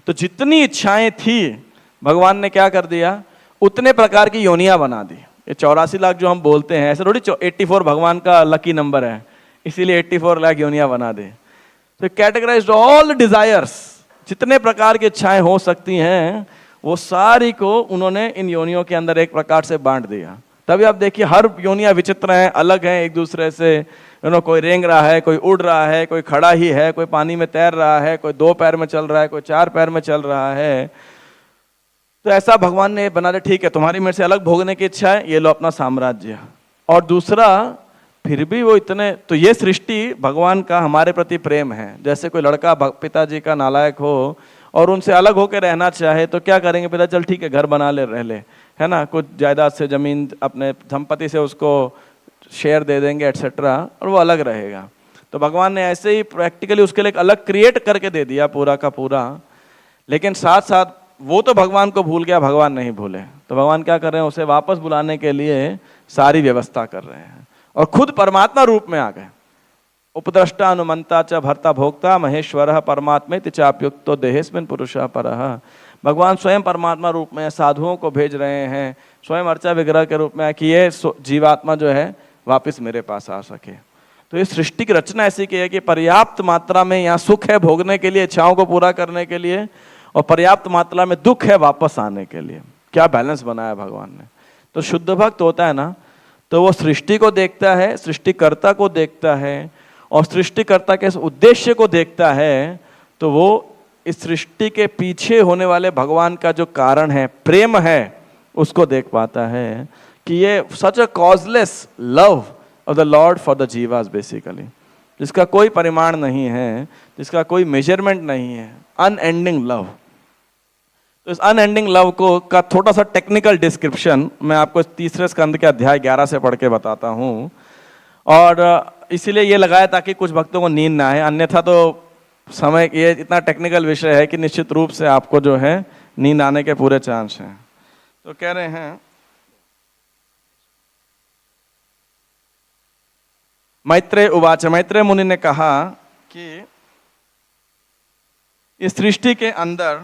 तो जितनी इच्छाएं थी भगवान ने क्या कर दिया, उतने प्रकार की योनियां बना दी। ये 84 लाख जो हम बोलते हैं, ऐसे थोड़ी 84 भगवान का लकी नंबर है, इसीलिए 84 लाख योनियां बना दे। तो कैटेगराइज्ड ऑल डिजायर्स, जितने प्रकार की इच्छाएं हो सकती हैं, वो सारी को उन्होंने इन योनियों के अंदर एक प्रकार से बांट दिया। तभी आप देखिए हर योनियां विचित्र हैं, अलग हैं एक दूसरे से। कोई रेंग रहा है, कोई उड़ रहा है, कोई खड़ा ही है, कोई पानी में तैर रहा है, कोई 2 पैर में चल रहा है, कोई 4 पैर में चल रहा है। तो ऐसा भगवान ने बना दिया, ठीक है तुम्हारी मेरे से अलग भोगने की इच्छा है, ये लो अपना साम्राज्य। और दूसरा, फिर भी वो इतने, तो ये सृष्टि भगवान का हमारे प्रति प्रेम है। जैसे कोई लड़का पिताजी का नालायक हो और उनसे अलग होकर रहना चाहे, तो क्या करेंगे, पिता चल ठीक है घर बना ले, रह ले, है ना, कुछ जायदाद से, जमीन अपने संपत्ति से उसको शेयर दे देंगे एटसेट्रा, और वो अलग रहेगा। तो भगवान ने ऐसे ही प्रैक्टिकली उसके लिए एक अलग क्रिएट करके दे दिया पूरा का पूरा। लेकिन साथ साथ वो तो भगवान को भूल गया, भगवान नहीं भूले। तो भगवान क्या कर रहे हैं, उसे वापस बुलाने के लिए सारी व्यवस्था कर रहे हैं, और खुद परमात्मा रूप में आ गए। उपद्रष्टा अनुमंता च भर्ता भोक्ता महेश्वर परमात्मेति चाप्युक्तो देहेस्मिन् पुरुषः परः। भगवान स्वयं परमात्मा रूप में साधुओं को भेज रहे हैं, स्वयं अर्चा विग्रह के रूप में, कि ये जीवात्मा जो है वापस मेरे पास आ सके। तो इस सृष्टि की रचना ऐसी की है कि पर्याप्त मात्रा में यहाँ सुख है भोगने के लिए, इच्छाओं को पूरा करने के लिए, और पर्याप्त मात्रा में दुख है वापस आने के लिए। क्या बैलेंस बनाया भगवान ने। तो शुद्ध भक्त होता है ना, तो वो सृष्टि को देखता है, सृष्टिकर्ता को देखता है, और सृष्टिकर्ता के इस उद्देश्य को देखता है। तो वो इस सृष्टि के पीछे होने वाले भगवान का जो कारण है, प्रेम है, उसको देख पाता है कि ये सच a causeless love of the lord for the जीवास बेसिकली, जिसका कोई परिमाण नहीं है, जिसका कोई मेजरमेंट नहीं है, अनएंडिंग लव। तो इस अनएंडिंग लव को का थोड़ा सा टेक्निकल डिस्क्रिप्शन मैं आपको तीसरे स्कंद के अध्याय 11 से पढ़ के बताता हूँ। और इसीलिए ये लगाया ताकि कुछ भक्तों को नींद ना आए, अन्यथा तो समय, ये इतना टेक्निकल विषय है कि निश्चित रूप से आपको जो है नींद आने के पूरे चांस हैं। तो कह रहे हैं, मैत्रेय उवाच, मैत्रेय मुनि ने कहा कि इस सृष्टि के अंदर,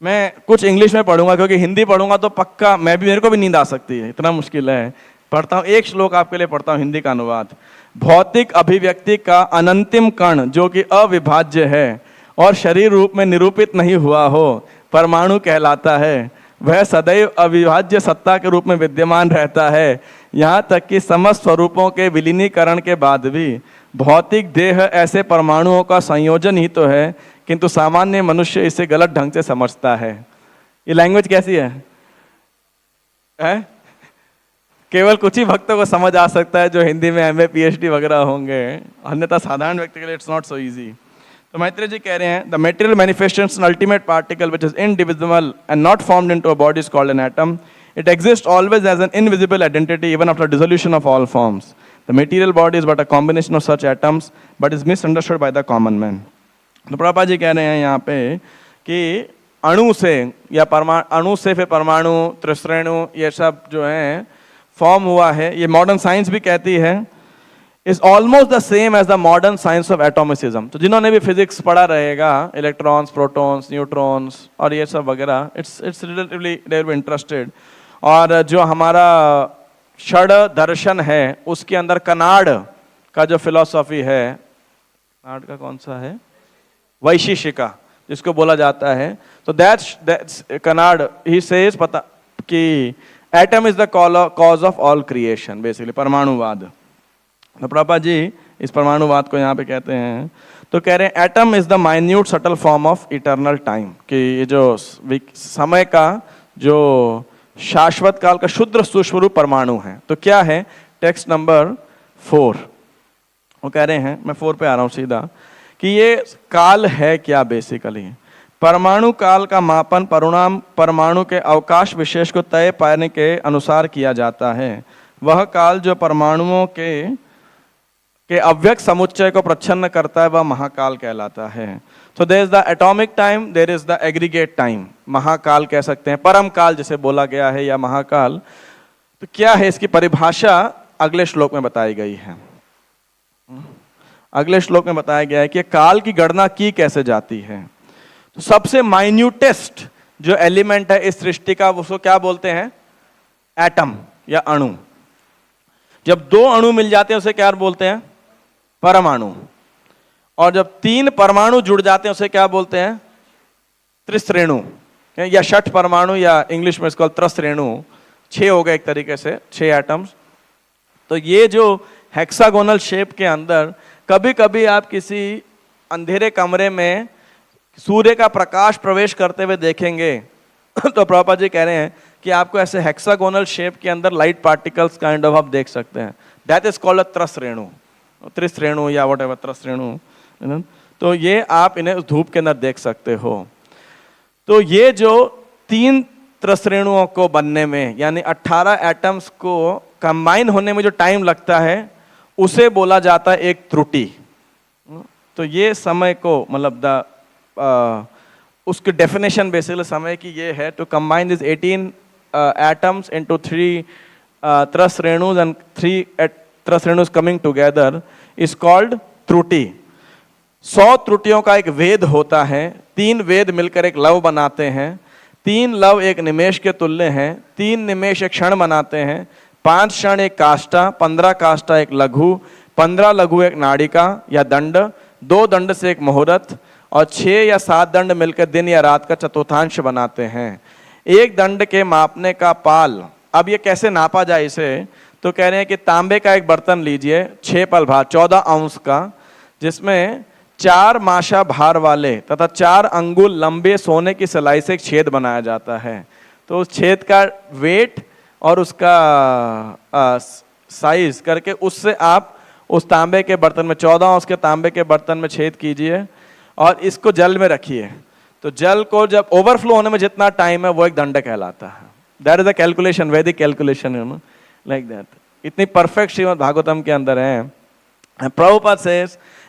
मैं कुछ इंग्लिश में पढ़ूंगा क्योंकि हिंदी पढ़ूंगा तो पक्का मेरे को भी नींद आ सकती है, इतना मुश्किल है। पढ़ता हूँ, एक श्लोक आपके लिए पढ़ता हूँ, हिंदी का अनुवाद। भौतिक अभिव्यक्ति का अनंतिम कण जो कि अविभाज्य है और शरीर रूप में निरूपित नहीं हुआ हो, परमाणु कहलाता है। वह सदैव अविभाज्य सत्ता के रूप में विद्यमान रहता है, यहाँ तक कि समस्त स्वरूपों के विलीनीकरण के बाद भी। भौतिक देह ऐसे परमाणुओं का संयोजन ही तो है, किंतु सामान्य मनुष्य इसे गलत ढंग से समझता है। ये लैंग्वेज कैसी है? केवल कुछ ही भक्तों को समझ आ सकता है जो हिंदी में एमए पीएचडी वगैरह होंगे, अन्यथा साधारण व्यक्ति के लिए इट्स नॉट सो इजी। तो मैत्रेय जी कह रहे हैं, the material manifestation ultimate particle which is indivisible and not formed into a body is called an atom. It exists always as an invisible identity even after dissolution of all forms. The material body is but a combination of such atoms, but is misunderstood by the common man. तो प्रभुपाद जी कह रहे हैं यहाँ पे कि अणु से या अणु से फिर परमाणु, त्रिश्रेणु, ये सब जो है फॉर्म हुआ है, ये मॉडर्न साइंस भी कहती है, is almost the same as the modern science of atomicism. तो जिन्होंने भी फिजिक्स पढ़ा रहेगा, इलेक्ट्रॉन्स, प्रोटॉन्स, न्यूट्रॉन्स और ये सब वगैरह, it's relatively they will interested. और जो हमारा षड दर्शन है उसके अंदर कनाड का जो फिलॉसफी है, कनाड का कौन सा है, वैशिष्टिका जिसको बोला जाता है, तो दैट्स कनाड ही सेज पता कि atom is the cause of all creation, basically परमाणुवाद। तो प्रभुपाद जी इस परमाणुवाद को यहाँ पे कहते हैं, तो कह रहे हैं atom is the minute subtle form of eternal time, कि ये जो समय का जो शाश्वत काल का शुद्ध सूक्ष्म रूप परमाणु है। तो क्या है, टेक्स्ट नंबर 4 वो कह रहे हैं, मैं 4 पे आ रहा हूँ सीधा, कि ये काल है क्या, बेसिकली परमाणु काल का मापन परमाणु के अवकाश विशेष को तय पाने के अनुसार किया जाता है। वह काल जो परमाणुओं के अव्यक्त समुच्चय को प्रच्छन्न करता है वह महाकाल कहलाता है। So there is the atomic time, there is the aggregate time. Mahakal कह सकते हैं, परम काल जिसे बोला गया है या महाकाल। तो क्या है इसकी परिभाषा अगले श्लोक में बताई गई है। अगले श्लोक में बताया गया है कि काल की गणना की कैसे जाती है। तो सबसे माइन्यूटेस्ट जो एलिमेंट है इस सृष्टि का, उसको क्या बोलते हैं, एटम या अणु। जब 2 अणु मिल जाते हैं उसे क्या बोलते हैं, परमाणु। और जब 3 परमाणु जुड़ जाते हैं उसे क्या बोलते हैं, त्रिश्रेणु या षट परमाणु, या इंग्लिश में इसको त्रिश्रेणु। 6 हो गए एक तरीके से, 6 एटम्स। तो ये जो हेक्सागोनल शेप के अंदर कभी कभी आप किसी अंधेरे कमरे में सूर्य का प्रकाश प्रवेश करते हुए देखेंगे तो प्रभुपाद जी कह रहे हैं कि आपको ऐसे हेक्सागोनल शेप के अंदर लाइट पार्टिकल्स काइंड ऑफ आप देख सकते हैं। दैट इज कॉल्ड अ त्रिश्रेणु या व्हाटएवर त्रिश्रेणु। तो ये आप इन्हें उस धूप के अंदर देख सकते हो। तो ये जो 3 त्रिश्रेणुओं को बनने में, यानी 18 एटम्स को कंबाइन होने में जो टाइम लगता है उसे बोला जाता है एक त्रुटि। तो ये समय को मतलब उसकी डेफिनेशन बेसिकली समय की ये है, to combine this 18 atoms into 3 त्रिश्रेणुस एंड 3 त्रिश्रेणुस कमिंग टुगेदर इज कॉल्ड त्रुटि। 100 त्रुटियों का एक वेद होता है, 3 वेद मिलकर एक लव बनाते हैं, 3 लव एक निमेष के तुल्य हैं, 3 निमेष एक क्षण बनाते हैं, 5 क्षण एक काष्ठा, 15 काष्ठा एक लघु, 15 लघु एक नाड़िका या दंड, 2 दंड से एक मुहूर्त, और 6 या 7 दंड मिलकर दिन या रात का चतुर्थांश बनाते हैं। एक दंड के मापने का पाल, अब ये कैसे नापा जाए इसे, तो कह रहे हैं कि तांबे का एक बर्तन लीजिए 6 पल भार 14 अंश का, जिसमें 4 माशा भार वाले तथा 4 अंगुल लंबे सोने की सिलाई से एक छेद बनाया जाता है। तो उस छेद का वेट और उसका साइज करके उससे आप उस तांबे के बर्तन में 14 अंश के तांबे के बर्तन में छेद कीजिए और इसको जल में रखिए। तो जल को जब ओवरफ्लो होने में जितना टाइम है वो एक दंड कहलाता है। दैट इज अ कैलकुलेशन, वैदिक calculation, you know, like that. इतनी परफेक्ट श्रीमद् भागवतम के अंदर है। प्रभुपाद से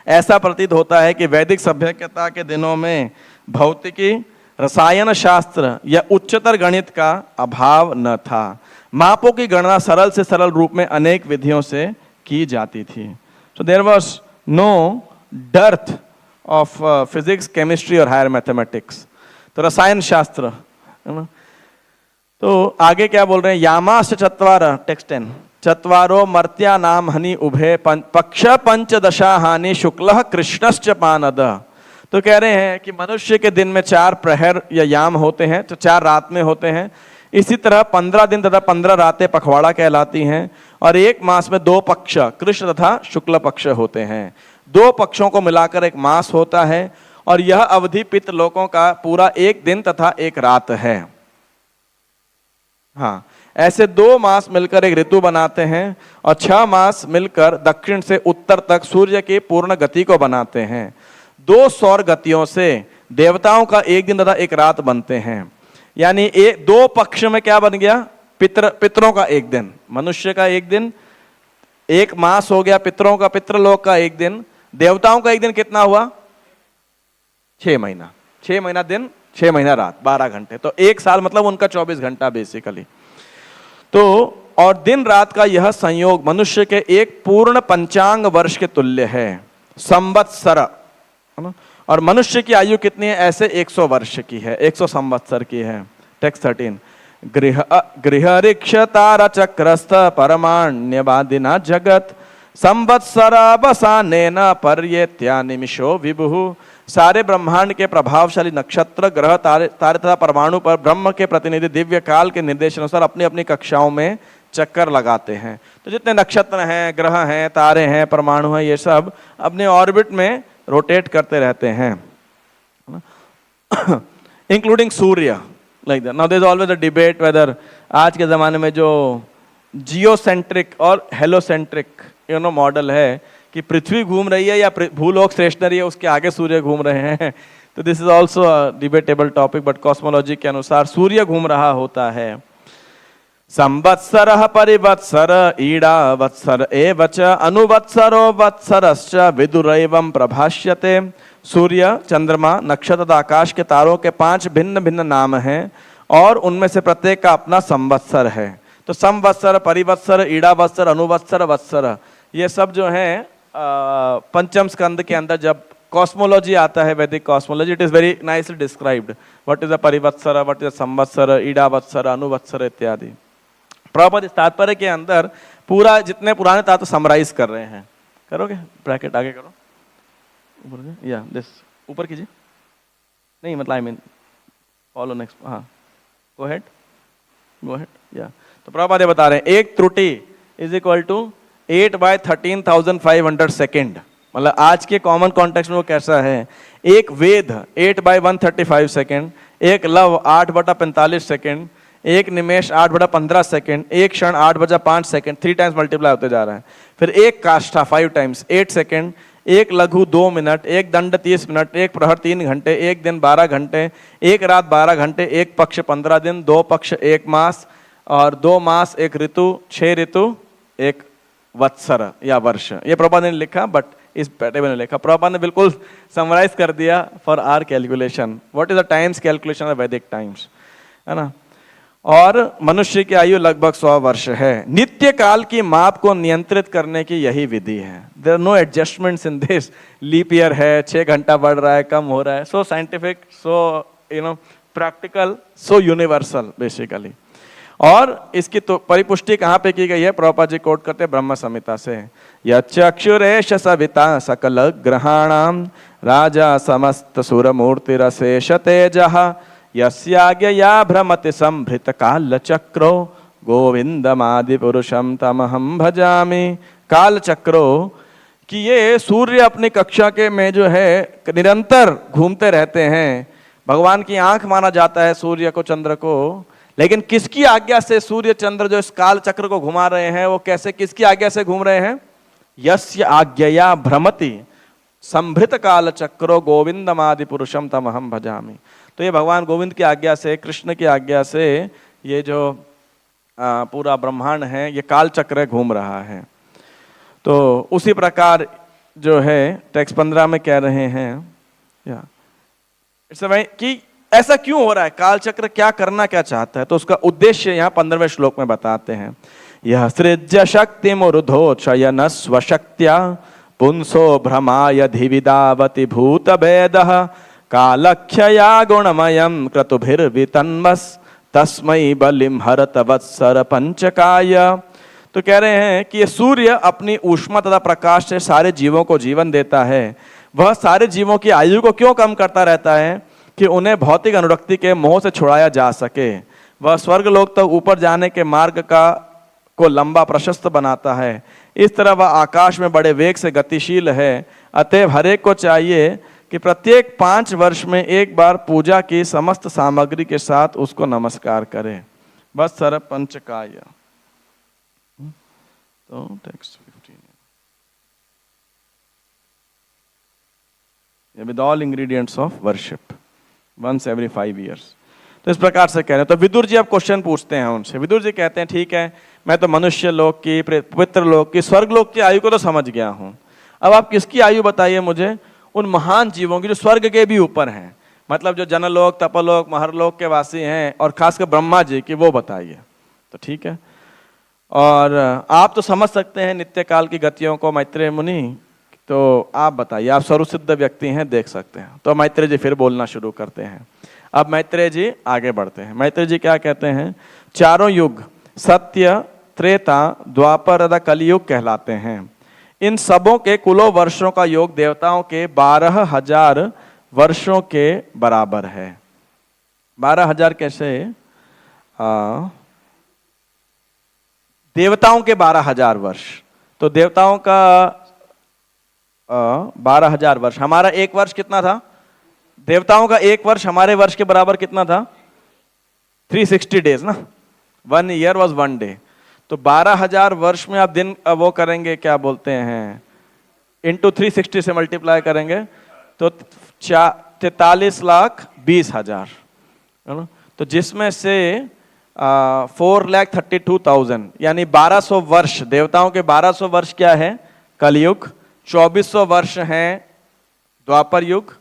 ऐसा प्रतीत होता है कि वैदिक सभ्यता के दिनों में भौतिकी, रसायन शास्त्र या उच्चतर गणित का अभाव न था। मापों की गणना सरल से सरल रूप में अनेक विधियों से की जाती थी। So there was no dearth of physics, chemistry और हायर मैथमेटिक्स। तो रसायन शास्त्र, है ना। तो आगे क्या बोल रहे हैं, यामाश्च चत्वार, टेक्स्ट 10, चत्वारो मर्त्या नाम हनि उभे पक्ष पंचदशा हानि शुक्ल कृष्णश्च पानद। तो कह रहे हैं कि मनुष्य के दिन में 4 प्रहर या याम होते हैं, तो 4 रात में होते हैं। इसी तरह 15 दिन तथा 15 रातें पखवाड़ा कहलाती हैं, और 1 मास में 2 पक्ष कृष्ण तथा शुक्ल पक्ष होते हैं। 2 पक्षों को मिलाकर 1 मास होता है, और यह अवधि पितृलोकों का पूरा 1 दिन तथा 1 रात है। हाँ, ऐसे 2 मास मिलकर 1 ऋतु बनाते हैं, और 6 मास मिलकर दक्षिण से उत्तर तक सूर्य की पूर्ण गति को बनाते हैं। 2 सौर गतियों से देवताओं का 1 दिन तथा 1 रात बनते हैं। यानी 2 पक्ष में क्या बन गया? पितरों का 1 दिन, मनुष्य का 1 दिन, 1 मास हो गया पितरों का, पितृलोक का 1 दिन, देवताओं का 1 दिन कितना हुआ? 6 महीना। 6 महीना दिन, 6 महीना रात, 12 घंटे। तो 1 साल मतलब उनका 24 घंटा बेसिकली। तो और दिन रात का यह संयोग मनुष्य के 1 पूर्ण पंचांग वर्ष के तुल्य है, संवत्सर, है ना। और मनुष्य की आयु कितनी है? ऐसे 100 वर्ष की है, 100 संवत्सर की है। टेक्स्ट 13, गृह ऋक्ष तारा चक्रस्थ परमाण्यवादिना जगत संवत्सर अवसानेन पर्येत्या निमिषो विभुः। सारे ब्रह्मांड के प्रभावशाली नक्षत्र, ग्रह, तारे तथा परमाणु पर ब्रह्म के प्रतिनिधि दिव्य काल के निर्देश अनुसार अपनी अपनी कक्षाओं में चक्कर लगाते हैं। तो जितने नक्षत्र हैं, ग्रह हैं, तारे हैं, परमाणु हैं, ये सब अपने ऑर्बिट में रोटेट करते रहते हैं, इंक्लूडिंग सूर्य। Like that. Now there is always a debate whether आज के जमाने में जो जियोसेंट्रिक और हेलोसेंट्रिक मॉडल है कि पृथ्वी घूम रही है या भूलोक स्टेशनरी है, उसके आगे सूर्य घूम रहे हैं। तो this is also a debatable topic, but cosmology के अनुसार सूर्य घूम रहा होता है। संवत्सरः परिवत्सर ईडा वत्सर एवच अनुवत्सरो वत्सरश्च विदुरैवं प्रभाष्यते। सूर्य, चंद्रमा, नक्षत्र तथा आकाश के तारों के 5 भिन्न भिन्न नाम हैं, और उनमें से प्रत्येक का अपना संवत्सर है। तो संवत्सर, परिवत्सर, ईडावत्सर, अनुवत्सर, वत्सर, ये सब जो है पंचम स्कंद के अंदर जब कॉस्मोलॉजी आता है, Vedic cosmology, it is very nicely described. What is a परिवत्सर, व्हाट इज अ संवत्सर, ईडावत्सर, अनुवत्सर इत्यादि। प्रभुपाद इस तात्पर्य के अंदर पूरा जितने पुराने तात्पर्य समराइज कर रहे हैं। करोगे? ब्रैकेट आगे करो, ऊपर या दिस ऊपर कीजिए, नहीं मतलब आई मीन फॉलो नेक्स्ट, हाँ गो हेड या। तो प्रभुपाद ये बता रहे हैं, 1 त्रुटि इज इक्वल टू 8/13,500 सेकेंड। मतलब आज के कॉमन कॉन्टेक्स्ट में वो कैसा है? 1 वेद 8/135 सेकेंड, 1 लव 8/45 सेकेंड, 1 निमेश 8/15 सेकेंड, 1 क्षण 8/5 सेकेंड, 3 टाइम्स मल्टीप्लाई होते जा रहा है। फिर 1 काष्ठा 5 टाइम्स 8 सेकेंड, 1 लघु 2 मिनट, 1 दंड 30 मिनट, 1 प्रहर 3 घंटे, 1 दिन 12 घंटे, 1 रात 12 घंटे, 1 पक्ष 15 दिन, 2 पक्ष 1 मास, और 2 मास 1 ऋतु, 6 ऋतु 1 वत्सर या वर्ष। ये प्रभुपाद ने लिखा, बट इस टेबल ने लिखा। प्रभुपाद ने बिल्कुल समराइज कर दिया for our calculation, what is the times calculation of Vedic times, है ना। और मनुष्य की आयु लगभग 100 वर्ष है। नित्य काल की माप को नियंत्रित करने की यही विधि है। There are no adjustments in this. Leap year है, 6 घंटा बढ़ रहा है, कम हो रहा है। सो साइंटिफिक, सो प्रैक्टिकल, सो यूनिवर्सल बेसिकली। और इसकी तो परिपुष्टि कहाँ पे की गई है? प्रभुपाद जी कोट करते हैं ब्रह्म संहिता से, यक्षुरेश सविता सकल ग्रहाणाम राजा समस्त सुरमूर्तिरशेष तेजः यस्याज्ञया भ्रमति संभृत काल चक्रो गोविंदमादि पुरुषम तमहम भजामि। काल चक्रो कि ये सूर्य अपनी कक्षा के में जो है निरंतर घूमते रहते हैं। भगवान की आंख माना जाता है सूर्य को, चंद्र को, लेकिन किसकी आज्ञा से सूर्य चंद्र जो इस काल चक्र को घुमा रहे हैं, वो कैसे, किसकी आज्ञा से घूम रहे हैं? यस्य आज्ञया भ्रमति संभृत काल चक्रो गोविंदमादि पुरुषम तमहम भजामि। तो ये भगवान गोविंद की आज्ञा से, कृष्ण की आज्ञा से ये जो पूरा ब्रह्मांड है, ये काल चक्र घूम रहा है। तो उसी प्रकार जो है टेक्स्ट 15 में कह रहे हैं इट्स कि ऐसा क्यों हो रहा है, काल चक्र क्या करना क्या चाहता है। तो उसका उद्देश्य यहाँ 15वें श्लोक में बताते हैं। यह सृज्य शक्ति मुरुधोक्षयन स्वशक्त्या पुंसो भ्रमाय धिविदावति भूत भेदः कालक्षया गुणमयं क्रतुभिर्वितन्मस् तस्मै बलिं हरत वत्सर पंचकाय। तो कह रहे हैं कि ये सूर्य अपनी ऊष्मा तथा प्रकाश से सारे जीवों को जीवन देता है। वह सारे जीवों की आयु को क्यों कम करता रहता है? कि उन्हें भौतिक अनुरक्ति के मोह से छुड़ाया जा सके। वह स्वर्ग लोक तक ऊपर जाने के मार्ग को लंबा प्रशस्त बनाता है। इस तरह वह आकाश में बड़े वेग से गतिशील है। अतएव हरेक को चाहिए कि प्रत्येक 5 वर्ष में एक बार पूजा की समस्त सामग्री के साथ उसको नमस्कार करे। बस सर पंचकाय। तो text 15 with all ingredients of worship once every 5 years। तो इस प्रकार से कह रहे हैं। तो विदुर जी अब क्वेश्चन पूछते हैं उनसे। विदुर जी कहते हैं ठीक है, मैं तो मनुष्य लोक की, पवित्र लोक की, स्वर्ग लोक की आयु को तो समझ गया हूं। अब आप किसकी आयु बताइए मुझे? उन महान जीवों की जो स्वर्ग के भी ऊपर हैं, मतलब जो जनलोक, तपलोक, महरलोक के वासी हैं, और खासकर ब्रह्मा जी की, वो बताइए। तो ठीक है, और आप तो समझ सकते हैं नित्य काल की गतियों को मैत्रेय मुनि, तो आप बताइए, आप सर्वसिद्ध व्यक्ति हैं, देख सकते हैं। तो मैत्रेय जी फिर बोलना शुरू करते हैं। अब मैत्रेय जी आगे बढ़ते हैं। मैत्रेय जी क्या कहते हैं? चारों युग सत्य, त्रेता, द्वापर तथा कलियुग कहलाते हैं। इन सबों के कुलों वर्षों का योग देवताओं के 12,000 वर्षों के बराबर है। 12,000 कैसे? देवताओं के 12,000 वर्ष, तो देवताओं का 12,000 वर्ष। हमारा एक वर्ष कितना था? देवताओं का एक वर्ष हमारे वर्ष के बराबर कितना था? 360 डेज ना। 1 year was 1 day। तो 12,000 वर्ष में आप दिन वो करेंगे, क्या बोलते हैं, इंटू 360 से मल्टीप्लाई करेंगे तो 43,20,000, तो जिसमें से 4,32,000 यानी 1200 वर्ष देवताओं के 1200 वर्ष क्या है? कलयुग। 2400 वर्ष हैं द्वापर युग,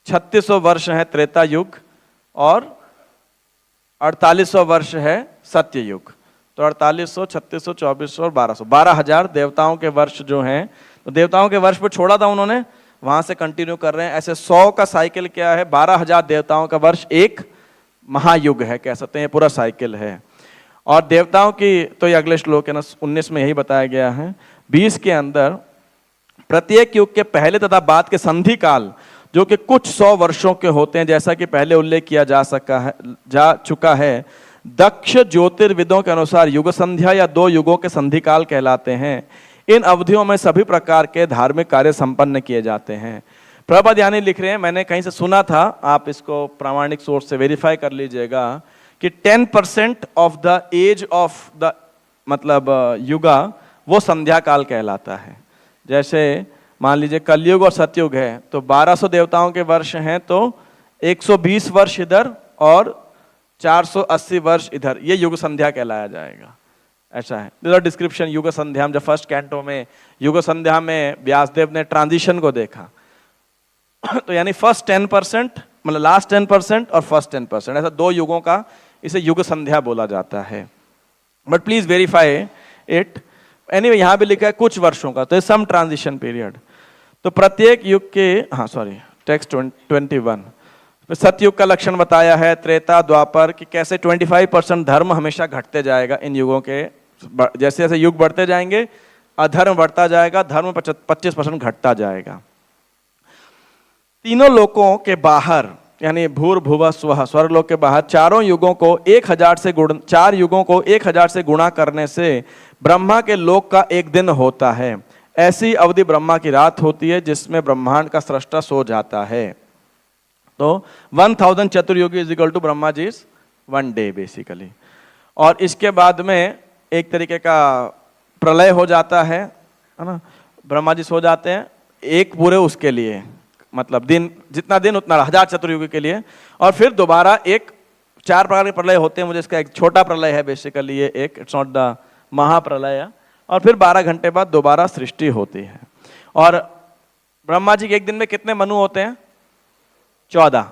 3600 वर्ष है त्रेता युग, और 4800 वर्ष है सत्य युग। तो 4800, 3600, 2400 और 1200, 12,000 देवताओं के वर्ष जो हैं। तो देवताओं के वर्ष पर छोड़ा था उन्होंने, वहां से कंटिन्यू कर रहे हैं। ऐसे 100 का साइकिल क्या है? 12,000 देवताओं का वर्ष एक महायुग है, कह सकते हैं, पूरा साइकिल है। और देवताओं की तो ये अगले श्लोक है ना 19 में यही बताया गया है। 20 के अंदर प्रत्येक युग के पहले तथा बाद के संधि काल जो कि कुछ 100 वर्षों के होते हैं, जैसा कि पहले उल्लेख किया जा चुका है। दक्ष ज्योतिर्विदों के अनुसार युग संध्या या 2 युगों के संधि काल कहलाते हैं। इन अवधियों में सभी प्रकार के धार्मिक कार्य संपन्न किए जाते हैं। प्रभुपाद यानी लिख रहे हैं, मैंने कहीं से सुना था, आप इसको प्रामाणिक सोर्स से वेरीफाई कर लीजिएगा, कि 10% of the age of the मतलब युगा वो संध्या काल कहलाता है। जैसे मान लीजिए कलयुग और सतयुग है, तो 1200 देवताओं के वर्ष हैं, तो 120 वर्ष इधर और 480 वर्ष इधर, ये युग संध्या कहलाया जाएगा। ऐसा है डिस्क्रिप्शन युग संध्या। जब फर्स्ट कैंटो में युग संध्या में व्यासदेव ने ट्रांजिशन को देखा, तो यानी फर्स्ट 10%, मतलब लास्ट 10% और फर्स्ट 10%, ऐसा 2 युगों का इसे युग संध्या बोला जाता है। But please verify it. Anyway यहाँ भी लिखा है कुछ वर्षों का, तो सम ट्रांजिशन पीरियड। तो प्रत्येक युग के, हाँ सॉरी, टेक्स्ट 21 सतयुग का लक्षण बताया है, त्रेता द्वापर, कि कैसे 25% धर्म हमेशा घटते जाएगा इन युगों के। जैसे जैसे युग बढ़ते जाएंगे अधर्म बढ़ता जाएगा, धर्म 25% घटता जाएगा। तीनों लोकों के बाहर यानी भूर्भुवः स्वः, स्वर्गलोक के बाहर 4 युगों को 1000 से 4 युगों को 1000 से गुणा करने से ब्रह्मा के लोक का एक दिन होता है। ऐसी अवधि ब्रह्मा की रात होती है जिसमें ब्रह्मांड का सृष्टा सो जाता है। तो 1000 चतुर्युगी is equal to Brahma ji is 1 day basically. और इसके बाद में एक तरीके का प्रलय हो जाता है ना, ब्रह्मा जी सो जाते हैं एक पूरे उसके लिए, मतलब दिन जितना दिन उतना 1000 चतुर्युगी के लिए, और फिर दोबारा एक 4 प्रकार के प्रलय होते हैं। मुझे इसका एक छोटा प्रलय है बेसिकली ये एक, इट्स नॉट द महाप्रलय, और फिर 12 घंटे बाद दोबारा सृष्टि होती है। और ब्रह्मा जी के एक दिन में कितने मनु होते हैं? 14।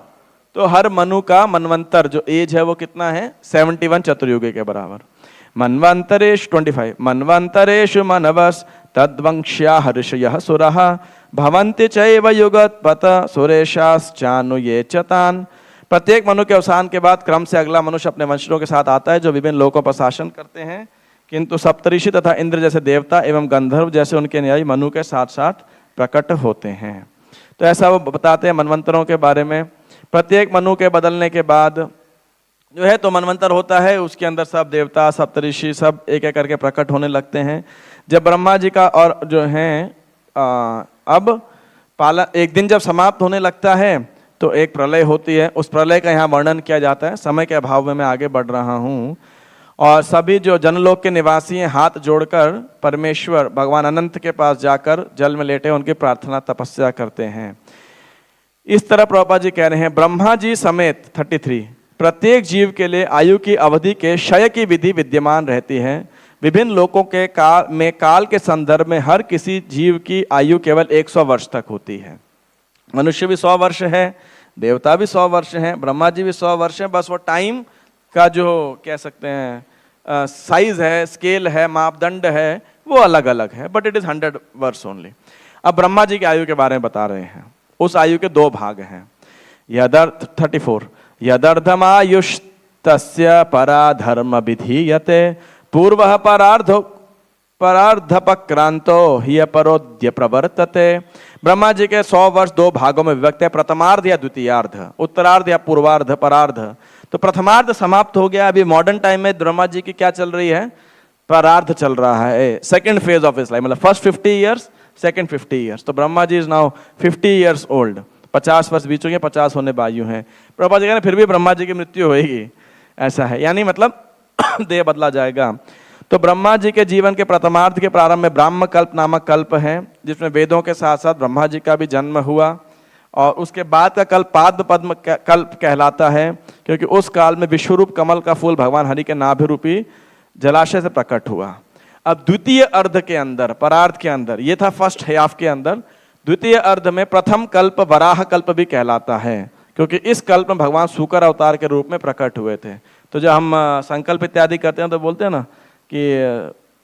तो हर मनु का मनवंतर जो एज है वो कितना है? 71 चतुर्युगी के बराबर। मनवंतरेश 25 मनवंतरेशु मनवस तद्वंश्या हर्षयः सुरः भवन्ति चैव युगत्पत सुरेशाश्चानु ये चतान। प्रत्येक मनु के अवसान के बाद क्रम से अगला मनुष्य अपने वंशजों के साथ आता है जो विभिन्न लोकों पर शासन करते हैं, किंतु सप्तऋषि तथा इंद्र जैसे देवता एवं गंधर्व जैसे उनके न्यायी मनु के साथ साथ प्रकट होते हैं। तो ऐसा वो बताते हैं मनवंतरों के बारे में। प्रत्येक मनु के बदलने के बाद जो है तो मनवंतर होता है, उसके अंदर सब देवता सप्तऋषि सब एक एक करके प्रकट होने लगते हैं। जब ब्रह्मा जी का और जो है अब पाला एक दिन जब समाप्त होने लगता है तो एक प्रलय होती है। उस प्रलय का यहाँ वर्णन किया जाता है। समय के अभाव में मैं आगे बढ़ रहा हूँ। और सभी जो जनलोक के निवासी हैं हाथ जोड़कर परमेश्वर भगवान अनंत के पास जाकर जल में लेटे उनकी प्रार्थना तपस्या करते हैं। इस तरह प्रभुपाद जी कह रहे हैं, ब्रह्मा जी समेत 33 प्रत्येक जीव के लिए आयु की अवधि के क्षय की विधि विद्यमान रहती है। विभिन्न लोकों के काल के संदर्भ में हर किसी जीव की आयु केवल 100 वर्ष तक होती है। मनुष्य भी 100 वर्ष है, देवता भी 100 वर्ष हैं, ब्रह्मा जी भी 100 वर्ष हैं। बस वो टाइम का जो कह सकते हैं साइज है, स्केल है, मापदंड है, वो अलग अलग है, बट इट इज 100 वर्ष ओनली। अब ब्रह्मा जी की आयु के बारे में बता रहे हैं। उस आयु के 2 भाग हैं। यदर्थ 34 यदर्धमायुष तस्य पराधर्म विधीयते पूर्व परार्धपक्रांतो हि परोद्य प्रवर्तते। ब्रह्मा जी के 100 वर्ष 2 भागों में विभक्त है, प्रथमार्ध या द्वितीयार्ध, उत्तरार्ध या पूर्वार्ध, परार्ध। तो प्रथमार्ध समाप्त हो गया। अभी मॉडर्न टाइम में ब्रह्मा जी की क्या चल रही है? परार्ध चल रहा है, second phase of his life, मतलब फर्स्ट 50 ईयर्स, सेकंड 50 ईयर्स। तो Brahma ji is now 50 years old, 50 वर्ष बीत चुके, 50 होने बायु हैं। प्रभुपाद जी कह रहे फिर भी ब्रह्मा जी की मृत्यु होगी, ऐसा है, यानी मतलब देह बदला जाएगा। तो ब्रह्मा जी के जीवन के प्रथमार्ध के प्रारंभ में ब्राह्म कल्प नामक कल्प है, जिसमें वेदों के साथ साथ ब्रह्मा जी का भी जन्म हुआ। और उसके बाद का कल्प पाद्म पद्म कल्प कहलाता है, क्योंकि उस काल में विश्वरूप कमल का फूल भगवान हरि के नाभि रूपी जलाशय से प्रकट हुआ। अब द्वितीय अर्ध के अंदर, परार्ध के अंदर, ये था फर्स्ट हाफ के अंदर, द्वितीय अर्ध में प्रथम कल्प वराह कल्प भी कहलाता है, क्योंकि इस कल्प में भगवान शूकर अवतार के रूप में प्रकट हुए थे। तो जब हम संकल्प इत्यादि करते हैं तो बोलते हैं ना कि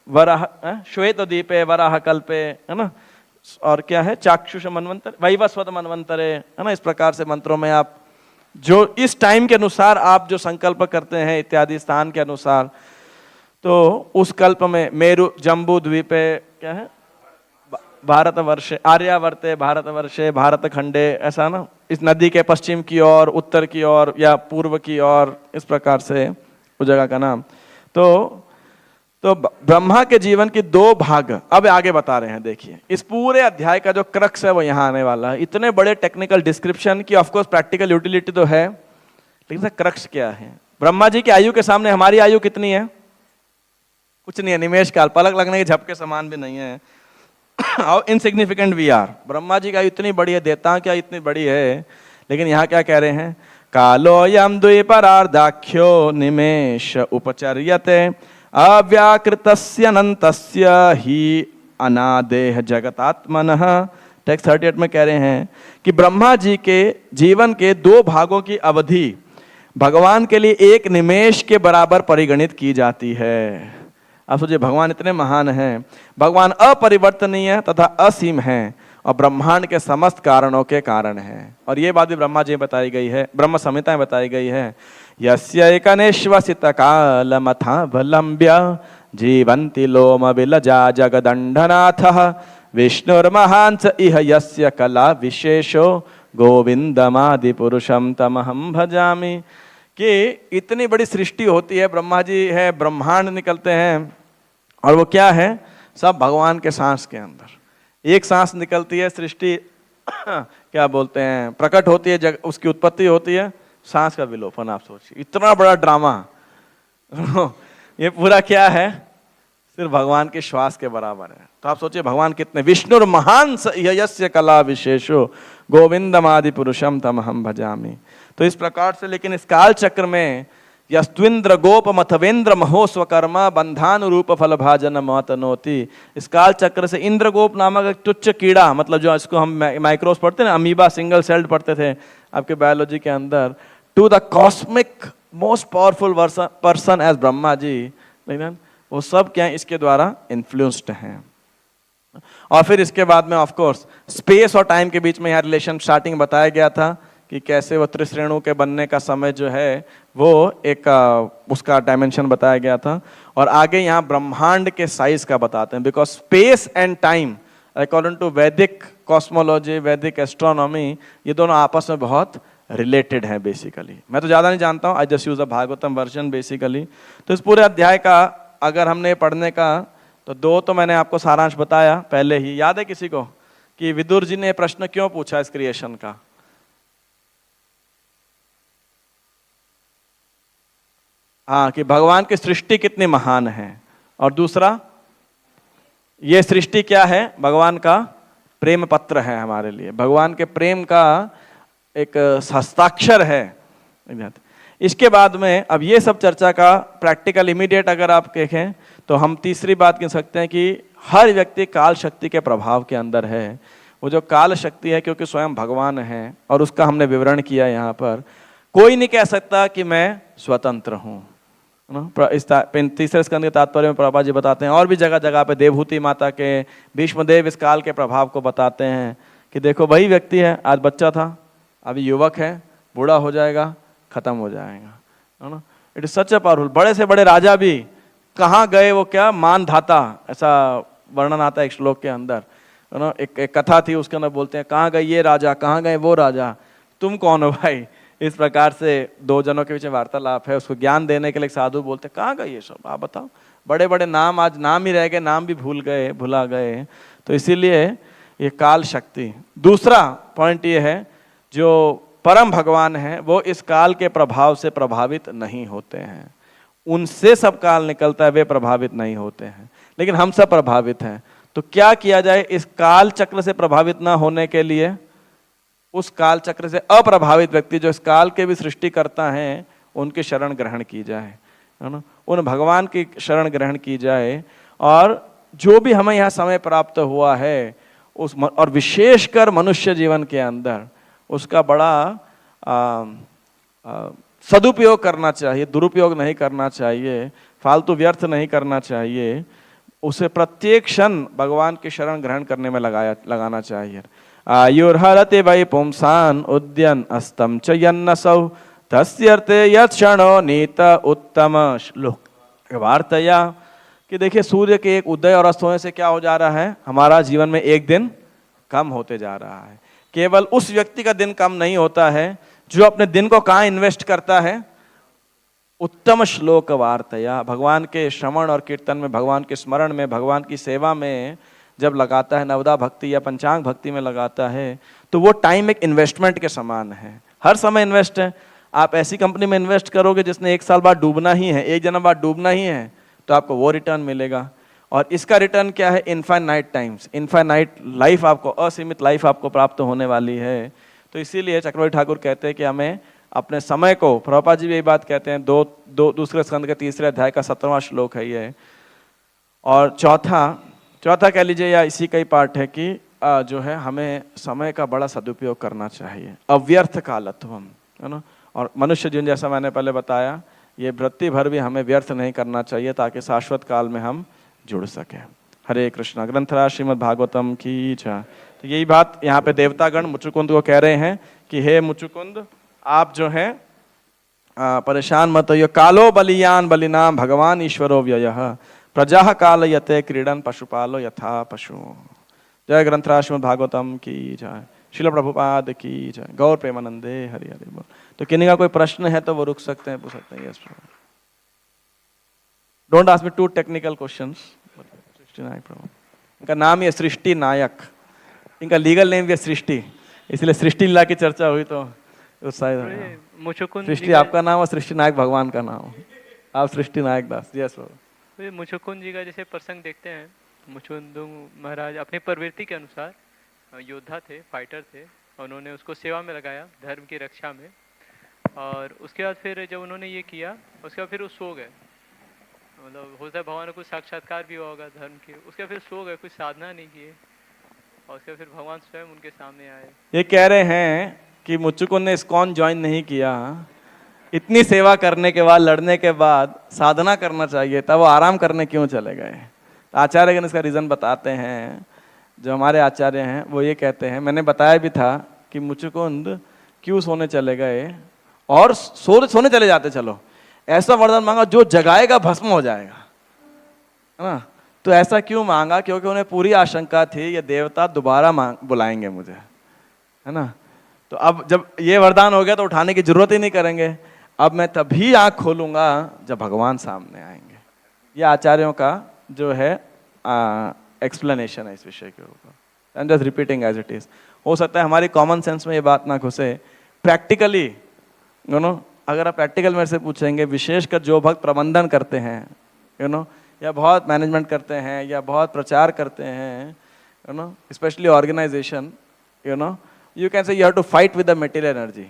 वराह श्वेत द्वीपे वराह कल्पे, है ना, और क्या है चाक्षुष मनवंतर वैवस्वत मनवंतरे, है ना। इस प्रकार से मंत्रों में आप जो इस टाइम के अनुसार आप जो संकल्प करते हैं इत्यादि स्थान के अनुसार, तो उस कल्प में मेरु जम्बू द्वीपे क्या है भारतवर्षे आर्यावर्ते भारतवर्षे भारत खंडे, ऐसा ना, इस नदी के पश्चिम की ओर, उत्तर की ओर या पूर्व की ओर, इस प्रकार से उस जगह का नाम। तो ब्रह्मा के जीवन की 2 भाग अब आगे बता रहे हैं। देखिए इस पूरे अध्याय का जो क्रक्स है वो यहाँ आने वाला है। इतने बड़े टेक्निकल डिस्क्रिप्शन की ऑफकोर्स प्रैक्टिकल यूटिलिटी तो है, लेकिन क्रक्स क्या है? ब्रह्मा जी की आयु के सामने हमारी आयु कितनी है? कुछ नहीं है, निमेश काल, पलक लगने के झपके समान भी नहीं है। How insignificant we are. Brahma ji का इतनी बड़ी है, देवता क्या इतनी बड़ी है, लेकिन यहाँ क्या कह रहे हैं? कालोयम द्विपरार्धाख्यो निमेष उपचर्यते अव्याकृतस्य अनंतस्य ही अनादेह जगतात्मनः। टेक्स्ट 38 में कह रहे हैं कि ब्रह्मा जी के जीवन के 2 भागों की अवधि भगवान के लिए 1 निमेष के बराबर परिगणित की जाती है। आप सोचिए, भगवान इतने महान हैं, भगवान अपरिवर्तनीय तथा असीम हैं और ब्रह्मांड के समस्त कारणों के कारण हैं। और ये बात भी ब्रह्मा जी बताई गई है, ब्रह्म संहिता में बताई गई है। यस्यैकनेश्वसित कालमथावलम्ब्य जीवन्ति लोम विलजा जगदण्डनाथः विष्णुर्महांस इह यस्य कला विशेषो गोविंदमादि पुरुषम तमहं भजामि। कि इतनी बड़ी सृष्टि होती है, ब्रह्मा जी है, ब्रह्मांड निकलते हैं, और वो क्या है? सब भगवान के सांस के अंदर। एक सांस निकलती है, सृष्टि क्या बोलते हैं प्रकट होती है, उसकी उत्पत्ति होती है, सांस का विलोपन। आप सोचिए इतना बड़ा ड्रामा ये पूरा क्या है? सिर्फ भगवान के श्वास के बराबर है। तो आप सोचिए भगवान कितने, विष्णुर महान यस्य कला विशेषो गोविंदमादि पुरुषम तमहं भजामि। तो इस प्रकार से, लेकिन इस काल चक्र में यस्त्विंद्र गोप मथवेंद्र महो स्वकर्मा बंधानुरूप फल भाजन महतनोति। इस काल चक्र से इंद्र गोप नामक एक तुच्छ कीड़ा, मतलब जो इसको हम माइक्रोस पढ़ते हैं ना, अमीबा सिंगल सेल्ड पढ़ते थे आपके बायोलॉजी के अंदर, to the cosmic most powerful person as Brahma ji, लेकिन वो सब क्या है? इसके द्वारा इन्फ्लुएंस्ड हैं। और फिर इसके बाद में ऑफ कोर्स स्पेस और टाइम के बीच में यहाँ रिलेशन स्टार्टिंग बताया गया था कि कैसे वो त्रिश्रेणु के बनने का समय जो है वो एक उसका डायमेंशन बताया गया था। और आगे यहाँ ब्रह्मांड के साइज का बताते हैं, because space and time according to Vedic cosmology, Vedic astronomy, ये दोनों आपस में बहुत रिलेटेड है बेसिकली। मैं तो ज़्यादा नहीं जानता हूँ, I just use a Bhagavatam version basically. तो इस पूरे अध्याय का अगर हमने पढ़ने का, तो 2 तो मैंने आपको सारांश बताया पहले ही। याद है किसी को कि विदुर जी ने प्रश्न क्यों पूछा इस क्रिएशन का? हाँ, कि भगवान की सृष्टि कितनी महान है, और दूसरा ये सृष्टि क्या है? भगवान का प्रेम पत्र है हमारे लिए, भगवान के प्रेम का एक हस्ताक्षर है। इसके बाद में अब ये सब चर्चा का प्रैक्टिकल इमीडिएट अगर आप देखें तो हम तीसरी बात कह सकते हैं कि हर व्यक्ति काल शक्ति के प्रभाव के अंदर है। वो जो काल शक्ति है, क्योंकि स्वयं भगवान है, और उसका हमने विवरण किया यहाँ पर। कोई नहीं कह सकता कि मैं स्वतंत्र हूँ। इस तीसरे स्कंद के तात्पर्य में प्रभा जी बताते हैं, और भी जगह जगह पे देवहूति माता के, भीष्मदेव इस काल के प्रभाव को बताते हैं कि देखो वही व्यक्ति है, आज बच्चा था, अभी युवक है, बूढ़ा हो जाएगा, खत्म हो जाएगा, है ना। It is such a powerful. बड़े से बड़े राजा भी कहाँ गए, वो क्या मानधाता, ऐसा वर्णन आता है एक श्लोक के अंदर, है ना। एक कथा थी, उसके अंदर बोलते हैं कहाँ गए ये राजा, कहाँ गए वो राजा, तुम कौन हो भाई। इस प्रकार से 2 जनों के बीच में वार्तालाप है, उसको ज्ञान देने के लिए साधु बोलते हैं कहाँ गए ये सब, आप बताओ। बड़े बड़े नाम आज नाम ही रह गए, नाम भी भुला गए। तो इसीलिए ये काल शक्ति। दूसरा पॉइंट ये है, जो परम भगवान है वो इस काल के प्रभाव से प्रभावित नहीं होते हैं। उनसे सब काल निकलता है, वे प्रभावित नहीं होते हैं, लेकिन हम सब प्रभावित हैं। तो क्या किया जाए इस काल चक्र से प्रभावित ना होने के लिए? उस काल चक्र से अप्रभावित व्यक्ति जो इस काल के भी सृष्टि करता है, उनकी शरण ग्रहण की जाए, है ना। उन भगवान की शरण ग्रहण की जाए, और जो भी हमें यहाँ समय प्राप्त हुआ है उस, और विशेषकर मनुष्य जीवन के अंदर उसका बड़ा सदुपयोग करना चाहिए, दुरुपयोग नहीं करना चाहिए, फालतू व्यर्थ नहीं करना चाहिए। उसे प्रत्येक क्षण भगवान की शरण ग्रहण करने में लगाना चाहिए। आयुर्हरति वै पुंसान उद्यन अस्तम च यन्नसौ तस्यर्थे यत् क्षणो नीत उत्तम श्लोक वार्तया। कि देखिए सूर्य के एक उदय और अस्त होने से क्या हो जा रहा है, हमारा जीवन में एक दिन कम होते जा रहा है। केवल उस व्यक्ति का दिन कम नहीं होता है जो अपने दिन को कहाँ इन्वेस्ट करता है, उत्तम श्लोक वार्तया, भगवान के श्रवण और कीर्तन में, भगवान के स्मरण में, भगवान की सेवा में जब लगाता है, नवदा भक्ति या पंचांग भक्ति में लगाता है, तो वो टाइम एक इन्वेस्टमेंट के समान है। हर समय इन्वेस्ट है। आप ऐसी कंपनी में इन्वेस्ट करोगे जिसने 1 साल बाद डूबना ही है, 1 जन्म बाद डूबना ही है, तो आपको वो रिटर्न मिलेगा। और इसका रिटर्न क्या है? इनफाइनाइट टाइम्स, इनफाइनाइट लाइफ, आपको असीमित लाइफ आपको प्राप्त होने वाली है। तो इसीलिए चक्रवर्ती ठाकुर कहते हैं कि हमें अपने समय को, प्रभुपाद जी भी यही बात कहते हैं, दूसरे स्कंद के 3 अध्याय का 17वां श्लोक है ये। और चौथा कह लीजिए या इसी का ही पार्ट है कि जो है हमें समय का बड़ा सदुपयोग करना चाहिए, अव्यर्थ कालत्वम, है ना। और मनुष्य जीवन जैसा मैंने पहले बताया, ये वृत्ति भर भी हमें व्यर्थ नहीं करना चाहिए, ताकि शाश्वत काल में हम जुड़ सके। हरे कृष्णा। ग्रंथराज श्रीमद् भागवतम की जय। तो यही बात यहाँ पे देवतागण मुचुकुंद को कह रहे हैं कि हे मुचुकुंद, आप जो है परेशान मत होइए। कालो बलियान बलिनाम भगवान ईश्वरो व्ययः प्रजा काल यते क्रीडन पशुपालो यथा पशु। जय ग्रंथराज श्रीमद् भागवतम की जय। श्रील प्रभुपाद की जय। गौर प्रेमानंदे हरि हरि बोल। तो किन्हीं का कोई प्रश्न है तो वो रुक सकते हैं, पूछ सकते हैं। Yes, don't ask me to technical questions. सृष्टि नायक प्रभु, इनका नाम ही है सृष्टि नायक, इनका लीगल नेम भी है सृष्टि, इसलिए सृष्टि लीला की चर्चा हुई तो उत्साहित। सृष्टि आपका नाम और सृष्टि नायक भगवान का नाम, आप सृष्टि नायक दास। यस प्रभु। मुचुकुंद जी का जैसे प्रसंग देखते हैं, मुचुकुंद महाराज अपने प्रवृत्ति के अनुसार योद्धा थे, फाइटर थे, उन्होंने उसको सेवा में लगाया, धर्म की रक्षा में। और उसके बाद फिर जब उन्होंने ये किया, उसके बाद फिर वो सो गए, मतलब हो सकता है भगवान को कुछ साक्षात्कार भी हुआ होगा धर्म के, उसके फिर सो गए, कुछ साधना नहीं किए, और उसके फिर भगवान स्वयं उनके सामने आए। ये कह रहे हैं कि मुचुकुंद ने इस्कॉन ज्वाइन नहीं किया, इतनी सेवा करने के बाद, लड़ने के बाद साधना करना चाहिए था, वो आराम करने क्यों चले गए? आचार्यगण इसका रीजन बताते हैं। जो हमारे आचार्य हैं वो ये कहते हैं, मैंने बताया भी था कि मुचुकुंद क्यों सोने चले गए, और सोने चले जाते, चलो ऐसा वरदान मांगा जो जगाएगा भस्म हो जाएगा, है ना। तो ऐसा क्यों मांगा, क्योंकि उन्हें पूरी आशंका थी ये देवता दोबारा बुलाएंगे मुझे, है ना। तो अब जब ये वरदान हो गया तो उठाने की जरूरत ही नहीं करेंगे, अब मैं तभी आंख खोलूंगा जब भगवान सामने आएंगे। ये आचार्यों का जो है एक्सप्लेनेशन है इस विषय के ऊपर, I am just repeating as it is. हो सकता है हमारी कॉमन सेंस में ये बात ना घुसे, प्रैक्टिकली यू नो, अगर आप प्रैक्टिकल मेरे से पूछेंगे, विशेषकर जो भक्त प्रबंधन करते हैं यू नो, या बहुत मैनेजमेंट करते हैं, या बहुत प्रचार करते हैं you know, specially organisation you know, you can say you have to fight with the material energy.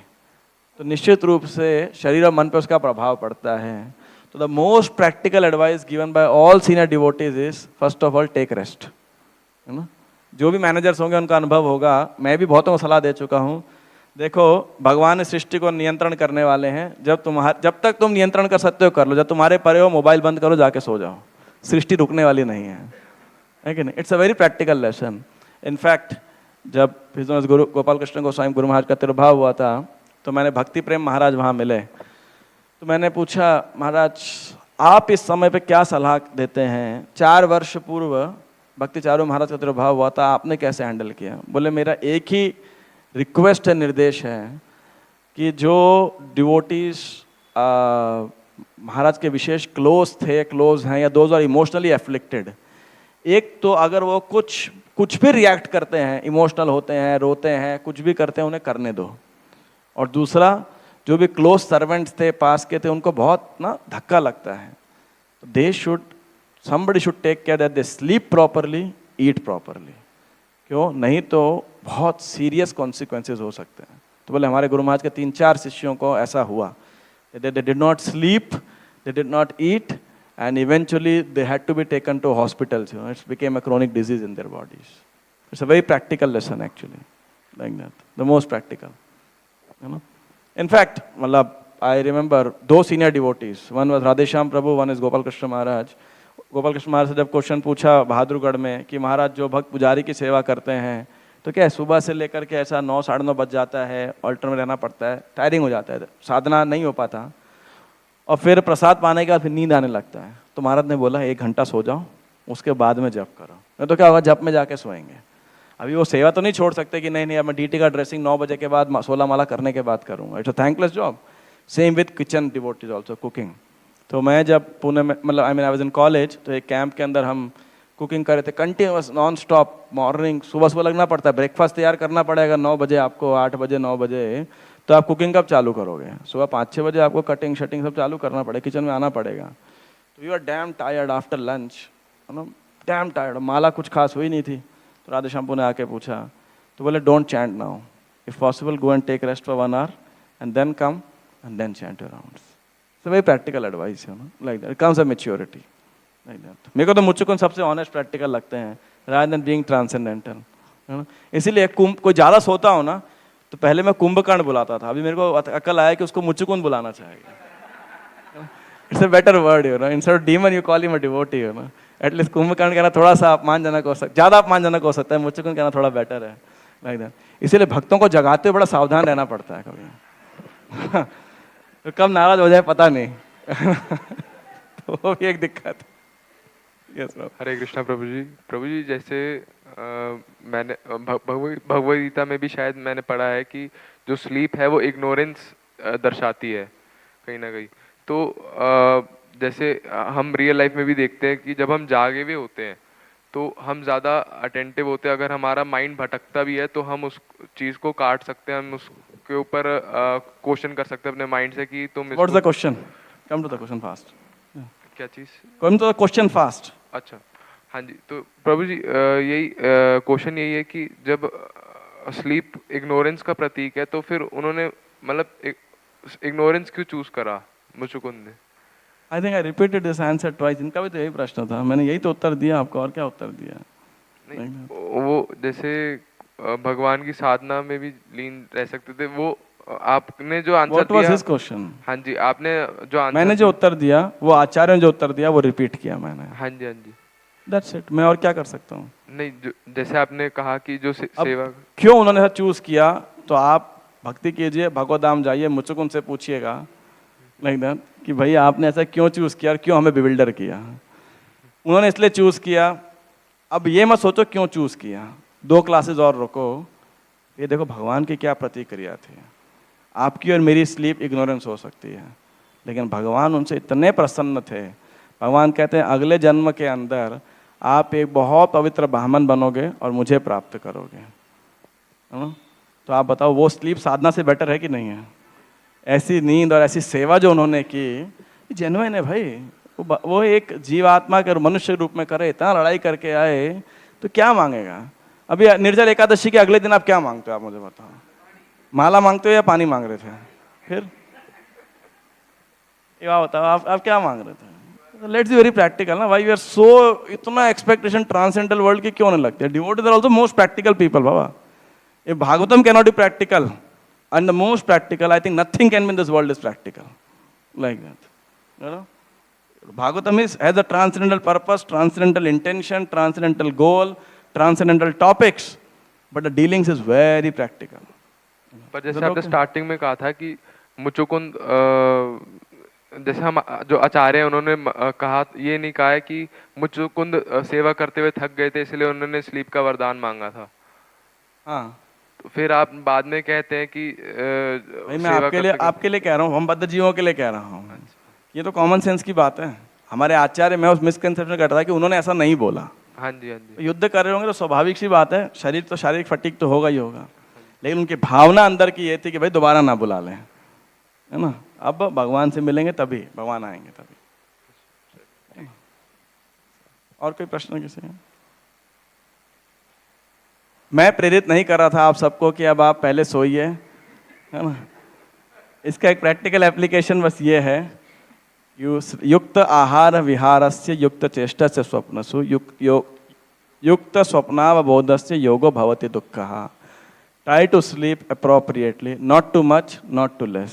तो निश्चित रूप से शरीर और मन पे उसका प्रभाव पड़ता है। तो the most practical advice given by all senior devotees is first of all take rest, है ना। जो भी मैनेजर्स होंगे उनका अनुभव होगा, मैं भी बहुतों को सलाह दे चुका हूँ। देखो, भगवान ने सृष्टि को नियंत्रण करने वाले हैं, जब तक तुम नियंत्रण कर सकते हो कर लो, जब तुम्हारे परे हो मोबाइल बंद करो, जाके सो जाओ, सृष्टि रुकने वाली नहीं है कि नहीं। It's a very practical lesson. In fact जब गुरु गोपाल कृष्ण गोस्वामी गुरु महाराज का तिरुभाव हुआ था, तो मैंने भक्ति प्रेम महाराज वहाँ मिले, तो मैंने पूछा, महाराज आप इस समय पे क्या सलाह देते हैं, 4 वर्ष पूर्व भक्ति चारू महाराज का तिरुभाव हुआ था, आपने कैसे हैंडल किया। बोले मेरा एक ही रिक्वेस्ट है, निर्देश है कि जो डिवोटीज महाराज के विशेष क्लोज हैं, या दोज आर इमोशनली एफ्लिक्टेड, एक तो अगर वो कुछ भी रिएक्ट करते हैं, इमोशनल होते हैं, रोते हैं, कुछ भी करते हैं, उन्हें करने दो। और दूसरा, जो भी क्लोज सर्वेंट्स थे, पास के थे, उनको बहुत ना धक्का लगता है, तो somebody should take care that they sleep properly, eat properly। क्यों नहीं, तो बहुत सीरियस कॉन्सिक्वेंसेज हो सकते हैं। तो बोले हमारे गुरु महाराज के 3-4 शिष्यों को ऐसा हुआ, they did not sleep, they did not eat, and eventually they had to be taken to hospitals, you know, it became a chronic disease in their bodies। It's a very practical lesson actually, like that, the most practical, you know। In fact, I remember 2 senior devotees, one was Radheshyam Prabhu, one is Gopal Krishna Maharaj। Gopal Krishna महाराज से जब question पूछा बहादुरगढ़ में कि महाराज जो भक्त पुजारी की सेवा करते हैं, तो क्या सुबह से लेकर के ऐसा 9 साढ़े 9 बज जाता है, ऑल्टर में रहना पड़ता है, टायरिंग हो जाता है, साधना नहीं हो पाता, और फिर प्रसाद पाने के बाद फिर नींद आने लगता है। तो महाराज ने बोला 1 घंटा सो जाओ, उसके बाद में जप करो। नहीं तो क्या होगा, जप में जाके सोएंगे। अभी वो सेवा तो नहीं छोड़ सकते कि नहीं अब मैं डीटी का ड्रेसिंग 9 बजे के बाद 16 माला करने के बाद करूँगा, it's a thankless job. Same with kitchen devotees also, cooking. तो मैं जब पुणे में आई वाज इन कॉलेज, तो एक कैंप के अंदर हम कुकिंग कर रहे थे, कंटिन्यूअस नॉन स्टॉप। मॉर्निंग सुबह लगना पड़ता है, ब्रेकफास्ट तैयार करना पड़ेगा 9 बजे आपको, 8 बजे 9 बजे, तो आप कुकिंग कब चालू करोगे? सुबह 5-6 बजे आपको कटिंग शटिंग सब चालू करना पड़ेगा, किचन में आना पड़ेगा। तो you are damn tired after lunch, damn tired. माला कुछ खास हुई नहीं थी, तो राधे श्याम ने आके पूछा, तो बोले don't chant now, if possible go and take rest for 1 hour and then come and then chant your rounds. So very practical advice, you know, like that. It comes a maturity, like that. मेरे को तो मुझको सबसे honest practical लगते हैं, rather than being transcendental, you know. इसीलिए कोई ज़्यादा सोता हो ना, तो पहले मैं कुंभकर्ण बुलाता था, अभी मेरे को अकल आया कि उसको मुचुकुंद बुलाना चाहिए। It's a better word, you know. Instead of demon, you call him a devotee, you know. At least Kumbhakarna कहना थोड़ा सा अपमानजनक हो सकता, ज़्यादा अपमानजनक हो सकता है, मुचुकुंद कहना थोड़ा बेटर है, like that. इसीलिए भक्तों को जगाते हुए बड़ा सावधान रहना पड़ता है कभी। तो कब नाराज हो जाए पता नहीं। तो वो भी एक दिक्कत। यस प्रभु। हरे कृष्णा प्रभु जी जैसे मैंने भगवद गीता में भी शायद मैंने पढ़ा है कि जो स्लीप है वो इग्नोरेंस दर्शाती है कहीं ना कहीं। तो जैसे हम रियल लाइफ में भी देखते हैं कि जब हम जागे हुए होते हैं तो हम ज़्यादा अटेंटिव होते हैं। अगर हमारा माइंड भटकता भी है तो हम उस चीज़ को काट सकते हैं, हम उसके ऊपर क्वेश्चन कर सकते हैं अपने माइंड से कि तुम what is the question, come to the question fast. क्या चीज़? Come to the question fast. अच्छा, हाँ जी। तो प्रभु जी यही क्वेश्चन यही है कि जब स्लीप इग्नोरेंस का प्रतीक है तो फिर उन्होंने मतलब इग्नोरेंस क्यों चूज करा मुचुकुंद ने? I think I repeated this answer twice. इनका भी तो यही प्रश्न था, मैंने यही तो उत्तर दिया आपको, और क्या उत्तर दिया? नहीं, वो जैसे भगवान की साधना में भी लीन रह सकते थे, वो आपने जो answer What was his question? हाँ जी, आपने जो आंसर मैंने जो उत्तर दिया, वो आचार्य ने जो उत्तर दिया वो रिपीट किया मैंने। हाँ जी, हाँ जी। That's it, मैं और क्या कर सकता हूँ? नहीं, जैसे आपने कहा कि जो सेवा क्यों उन्होंने ऐसा चूज किया, तो आप भक्ति कीजिए, भगवत धाम जाइए, मुझको उनसे पूछिएगा लाइक दैट कि भाई आपने ऐसा क्यों चूज़ किया और क्यों हमें बिविल्डर किया। उन्होंने इसलिए चूज़ किया। अब ये मत सोचो क्यों चूज़ किया, 2 क्लासेस और रुको, ये देखो भगवान की क्या प्रतिक्रिया थी। आपकी और मेरी स्लीप इग्नोरेंस हो सकती है, लेकिन भगवान उनसे इतने प्रसन्न थे। भगवान कहते हैं अगले जन्म के अंदर आप एक बहुत पवित्र ब्राह्मण बनोगे और मुझे प्राप्त करोगे, है ना। तो आप बताओ वो स्लीप साधना से बेटर है कि नहीं है? ऐसी नींद और ऐसी सेवा जो उन्होंने की जेन्युइन है भाई। वो एक जीवात्मा के मनुष्य रूप में करे, इतना लड़ाई करके आए, तो क्या मांगेगा। अभी निर्जल एकादशी के अगले दिन आप क्या मांगते हो, आप मुझे बताओ। माला मांगते हो या पानी मांग रहे थे? फिर ये बताओ आप क्या मांग रहे थे? लेट्स बी वेरी प्रैक्टिकल ना। व्हाई वी आर सो इतना एक्सपेक्टेशन ट्रांसेंडेंटल वर्ल्ड की क्यों नहीं लगती है? Devotees are also most practical people बाबा। If Bhagavatam cannot be practical, and the most practical, I think nothing can be in this world is practical, like that. You know, Bhagavatam has a transcendental purpose, transcendental intention, transcendental goal, transcendental topics, but the dealings is very practical. पर जैसे आपने starting में कहा था कि मुचुकुंद जैसे हम जो आचार्य हैं उन्होंने कहा, ये नहीं कहा है कि मुचुकुंद सेवा करते हुए थक गए थे इसलिए उन्होंने स्लीप का वरदान मांगा था। हाँ, तो फिर आप बाद में कहते हैं कि भाई मैं आपके लिए कह रहा हूँ, हम बद्ध जीवों के लिए कह रहा हूँ। ये तो कॉमन सेंस की बात है। हमारे आचार्य, मैं उस मिसकंसेप्शन करता था कि उन्होंने ऐसा नहीं बोला। हाँ जी, हाँ जी। युद्ध कर रहे होंगे तो स्वाभाविक सी बात है, शरीर तो शारीरिक फटीक तो होगा ही होगा, लेकिन उनकी भावना अंदर की ये थी कि भाई दोबारा ना बुला लें, है ना। अब भगवान से मिलेंगे तभी, भगवान आएंगे तभी। और कोई प्रश्न किसी का? मैं प्रेरित नहीं कर रहा था आप सबको कि अब आप पहले सोइए, है ना। इसका एक प्रैक्टिकल एप्लीकेशन बस ये है, युक्त आहार विहारस्य युक्त चेष्टस्य स्वप्नसु युक्त स्वप्नावबोधस्य योगो भवति दुःखः। Try to sleep appropriately, not too much, not too less.